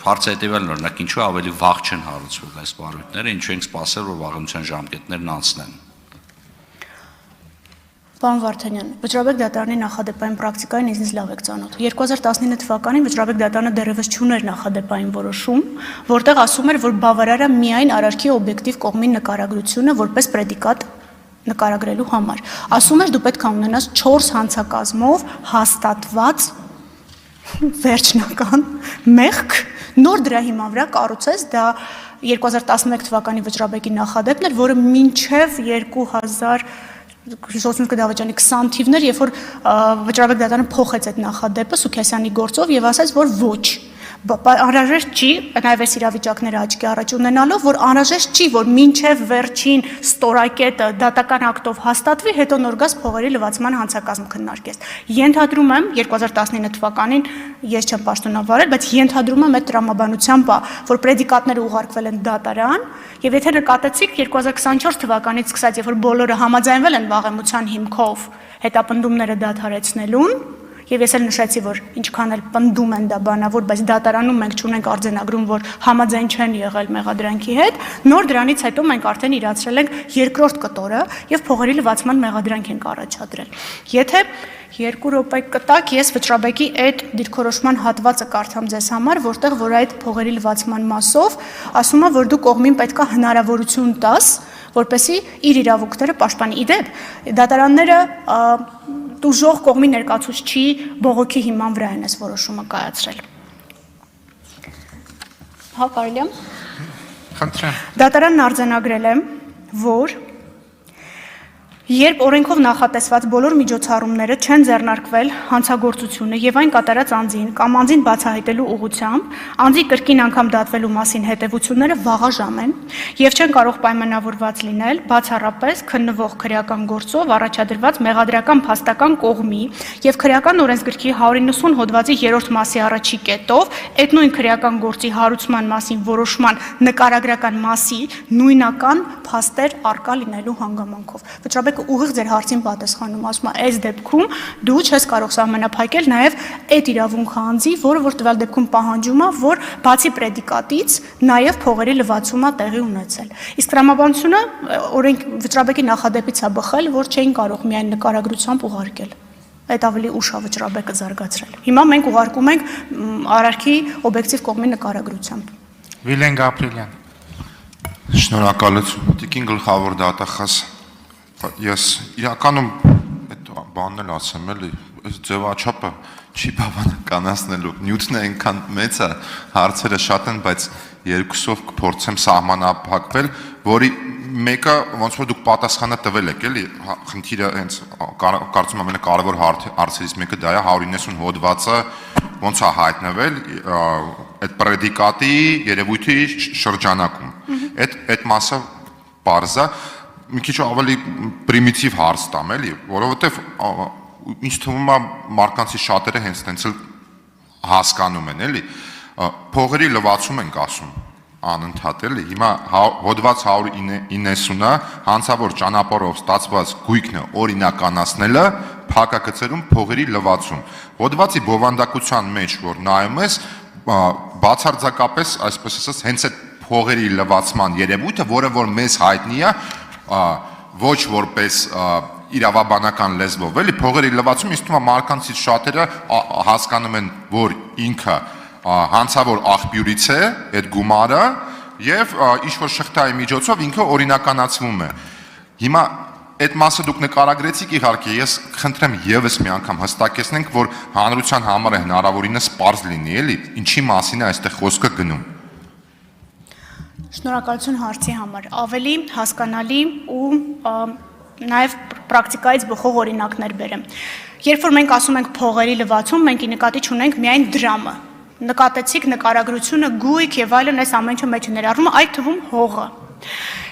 հարցը հետեւյալն օրինակ ինչու ավելի վաղ չեն հարուցվել այս վարույթները, ինչու ենք սպասել, որ վաղեմության ժամկետներն անցնեն։ Պարոն Վարդանյան, Վճռաբեկ դատարանի նախադեպային պրակտիկային ինձ լավ եք ծանոթ։ 2019 թվականին Վճռաբեկ դատարանը դեռևս չուներ նախադեպային որոշում, որտեղ ասում էր, որ բավարար է միայն արարքի օբյեկտիվ կողմի նկարագրությունը որպես պրեդիկատ նկարագրելու համար։ Ասում էր, դու պետք է ունենաս 4 հանցակազմով հաստատված վերջնական մեղք, նոր դրա հիման վրա կառուցես, դա 2011 թվականի Վճռաբեկի նախադեպն էր, որը մինչև 2000 դավաճանի 20 թիվներ, երբ որ Վճռաբեկ դատարանը փոխեց այդ նախադեպը Սուքիասյանի գործով եւ ասաց, որ ոչ, անհրաժեշտ չի, նաև այս իրավիճակները աչքի առաջ ունենալով, որ անհրաժեշտ չի, որ մինչև վերջին ստորակետը դատական ակտով հաստատվի, հետո նոր գազ փողերի լվացման հանցակազմ քննարկես։ Ենթադրում եմ 2019 թվականին ես չեմ պաշտոնավարել, բայց ենթադրում եմ այդ տրամաբանությամբ, որ պրեդիկատները ուղարկվել են դատարան, եւ եթե նկատեցիք 2024 թվականից սկսած, երբ որ բոլորը համաձայնվել են վաղեմության հիմքով հետապնդումները դադարեցնելուն, եւ ես էլ նշեցի, որ ինչքան էլ պնդում են դա բանավոր, բայց դատարանում մենք չունենք արձանագրում, որ համաձայն չեն եղել մեղադրանքի հետ, նոր դրանից հետո մենք արդեն իրացրել ենք երկրորդ կտորը եւ փողերի լվացման մեղադրանք ենք առաջադրել։ Եթե 2 րոպե կտակ, ես Վճռաբեկի այդ դիրքորոշման հատվածը կարդամ ձեզ համար, որտեղ որ այդ փողերի լվացման մասով ասում է, որ դու կողմին պետքա հնարավորություն տաս, որպեսզի իր իրավունքները պաշտպանի։ Իդեպ դատարանները տուժող կողմի ներկայացուցչի բողոքի հիման վրա են այս որոշումը կայացրել։ Հա, կարելի է։ Խնդրեմ։ Դատարանն արձանագրել է, որ երբ օրենքով նախատեսված բոլոր միջոցառումները չեն ձեռնարկվել հանցագործությունը եւ այն կատարած անձին կամ անձին բացահայտելու ուղղությամբ, անձի կրկին անգամ դատվելու մասին հետևությունները վաղաժամ են եւ չեն կարող պայմանավորված լինել բացառապես քննվող քրեական գործով առաջադրված մեղադրական փաստական կողմի եւ քրեական օրենսգրքի 190 հոդվածի 3-րդ մասի առաջի կետով այդ նույն քրեական գործի հարուցման մասին որոշման նկարագրական մասի նույնական փաստեր արկա լինելու հանգամանքով։ Վճռաբեկը ուղիղ ձեր հարցին պատասխանում, ասում է, այս դեպքում դու չես կարող սահմանափակել նաև այդ իրավունքը անձի, որը որ տվյալ դեպքում պահանջում է, որ բացի պրեդիկատից նաև փողերի լվացում է տեղի ունեցել։ Իսկ տրամաբանությունը օրենք վճռաբեկի նախադեպից է բխել, որ չէին կարող միայն նկարագրությամբ ուղարկել։ Այդ ավելի ուշ է վճռաբեկը զարգացրել։ Հիմա մենք ուղարկում ենք արարքի օբյեկտիվ կողմի նկարագրությամբ։ Վիլեն Գաբրիելյան։ Շնորհակալություն։ Տիկին գլխավոր դատախազ, ես իրականում այդ բանն էլ ասեմ, էլի, այս ձևաչափը չի բավականացնելու։ Նյութն է այնքան մեծ է, հարցերը շատ են, բայց երկուսով կփորձեմ սահմանափակվել, որի մեկը ոնց որ դուք պատասխանը տվել եք, էլի, խնդիրը հենց կարծում եմ ամենակարևոր հարցերից մեկը դա է 190 հոդվածը ոնց է հայտնվել այդ պրեդիկատի երևույթի շրջանակում։ Այդ մասը պարզ է, մի քիչ ավելի պրիմիտիվ հարց տամ, էլի, որովհետև ինչ թվում է մարկանցի շատերը հենց տենց էլ հասկանում են, էլի, փողերի լվացում ենք ասում անընդհատ, էլի, հիմա հոդված 190-ը հանցավոր ճանապարհով ստացված գույքն օրինականացնելը փակագծերում փողերի լվացում։ Հոդվածի բովանդակության մեջ, որ նայում ես, բացարձակապես, այսպես ասած, հենց այդ փողերի լվացման երևույթը, որը որ մեզ հայտնի է, ոչ որպես իրավաբանական լեզվով, էլի, փողերի լվացում, ինձ թվում է մարկանցից շատերը հասկանում են, որ ինքը հանցավոր աղբյուրից է այդ գումարը եւ ինչ-որ շղթայի միջոցով ինքը օրինականացվում է։ Հիմա այդ մասը դուք նկարագրեցիք, իհարկե, ես խնդրեմ եւս մի անգամ հստակեցնենք, որ հանրության համար է հնարավորինս պարզ լինի, էլի, ինչի մասին է այստեղ խոսքը գնում։ Շնորհակալություն հարցի համար։ Ավելի հասկանալի ու նաև պրակտիկայից բխող օրինակներ բերեմ։ Երբ որ մենք ասում ենք փողերի լվացում, մենք ի նկատի ունենք միայն դրամը։ Նկատեցիք նկարագրությունը, գույք եւ այլն, այս ամեն ինչը մեջ ներառվում է, այդ թվում հողը։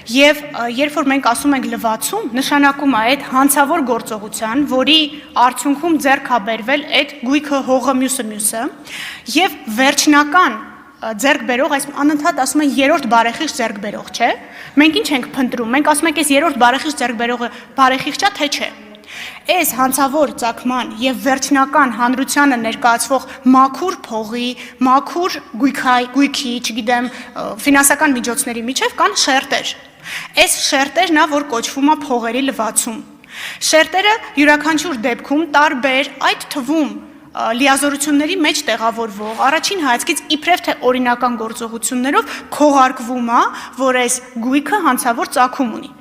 Եվ երբ որ մենք ասում ենք լվացում, նշանակում է այդ հանցավոր գործողության, որի արդյունքում ձեռք է բերվել այդ գույքը, հողը, մյուսը, եւ վերջնական ձեռք բերող, այս անընդհատ ասում են երրորդ բարեխիղճ ձեռք բերող, չէ՞։ Մենք ինչ ենք փնտրում։ Մենք ասում ենք, այս երրորդ բարեխիղճ ձեռք բերողը բարեխիղճ է, թե չէ։ Այս հանցավոր ծագման եւ վերջնական հանրությանը ներկայացվող մաքուր փողի, մաքուր գույքի, չգիտեմ, ֆինանսական միջոցների միջև կան շերտեր։ Այս շերտերն է, որ կոչվում է փողերի լվացում։ Շերտերը յուրաքանչյուր դեպքում տարբեր, այդ թվում լիազորությունների մեջ տեղավորվող առաջին հայացքից իբրև թե օրինական գործողություններով քողարկվում է, որ այս գույքը հանցավոր ծագում ունի։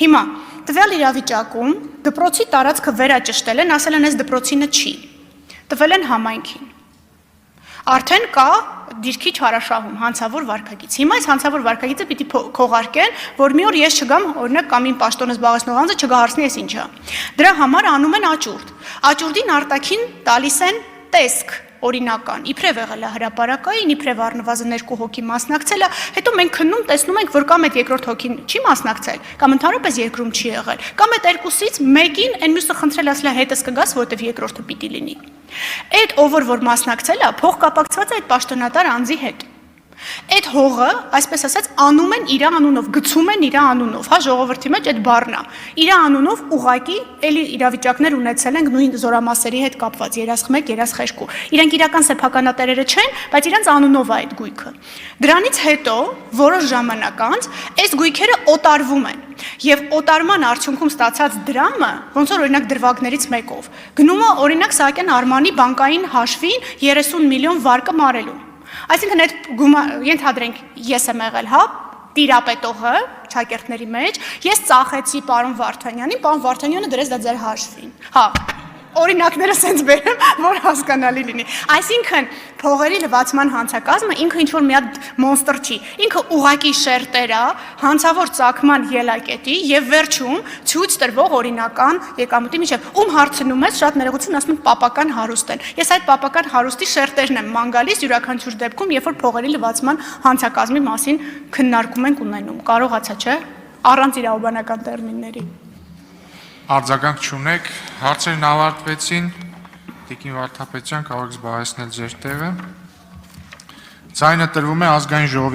Հիմա տվյալ իրավիճակում դպրոցի տարածքը վերաճշտել են, ասել են այս դպրոցինը չի։ Տվել են համայնքին։ Արդեն կա դիրքի չարաշահում, հանցավոր վարքագիծ։ Հիմա այս հանցավոր վարքագիծը պիտի քողարկեն, որ մի օր ես չգամ, օրինակ կամ իմ պաշտոնը զբաղեցնող անձը չգահարցնի այս ինչա։ Դրա համար անում են աճուրդ։ Աճուրդին արտաքին տալիս են տեսք օրինական, իբրև եղել է հրապարակային, իբրև առնվազն 2 հոգի մասնակցել է, հետո մենք քննում տեսնում ենք, որ կամ այդ երկրորդ հոգին չի մասնակցել, կամ ընդհանրապես երկրում չի եղել, կամ այդ երկուսից մեկին այն մյուսը խնդրել ասել է հետս կգաս, որովհետև երկրորդը պիտի լինի։ Այդ ով որ մասնակցել է, փող կապակցված է այդ պաշտոնատար անձի հետ։ Այդ հողը, այսպես ասած, անում են իր անունով, գցում են իր անունով, հա, ժողովրդի մեջ այդ բառն է։ Իր անունով ուղակի էլի իրավիճակներ ունեցել ենք նույն զորամասերի հետ կապված, երասխմեկ, երասխեշկու։ Իրենք իրական սեփականատերերը չեն, բայց իրենց անունով է այդ գույքը։ Դրանից հետո որոշ ժամանակ անց այս գույքերը օտարվում են։ Եվ օտարման արդյունքում ստացած դրամը, ոնց որ օրինակ դրվագներից մեկով, գնում է օրինակ Սահակյան Արմանի բանկային հաշվին 30 միլիոն վարկը մարելու։ Այսինքն այդ ենթադրենք ես եմ եղել, հա, տիրապետողը ճակերտների մեջ, ես ծախեցի պարոն Վարդանյանին, պարոն Վարդանյանը դրեց դա ձեր հաշվին։ Հա, օրինակները սենց բերեմ, որ հասկանալի լինի։ Այսինքն փողերի լվացման հանցակազմը ինքը ինչ որ մի հատ մոնստր չի։ Ինքը ուղակի շերտեր է, հանցավոր ծագման ելակետի եւ վերջում ցույց տրվող օրինական եկամուտի միջև։ Ում հարցնում ես, շատ ներողություն ասում են պապական հարուստ են։ Ես այդ պապական հարուստի շերտերն եմ ման գալիս յուրաքանչյուր դեպքում, երբ որ փողերի լվացման հանցակազմի մասին քննարկում ենք ունենում։ Կարողացա, չէ՞։ Առանց իրավաբանական տերմինների։ Արձագանք չունեք, հարցերն ավարտվեցին, Տիկին Վարդապետյան կարող եք զբաղեցնել ձեր տեղը։ Ձայնը տրվում է ազգային ժողովի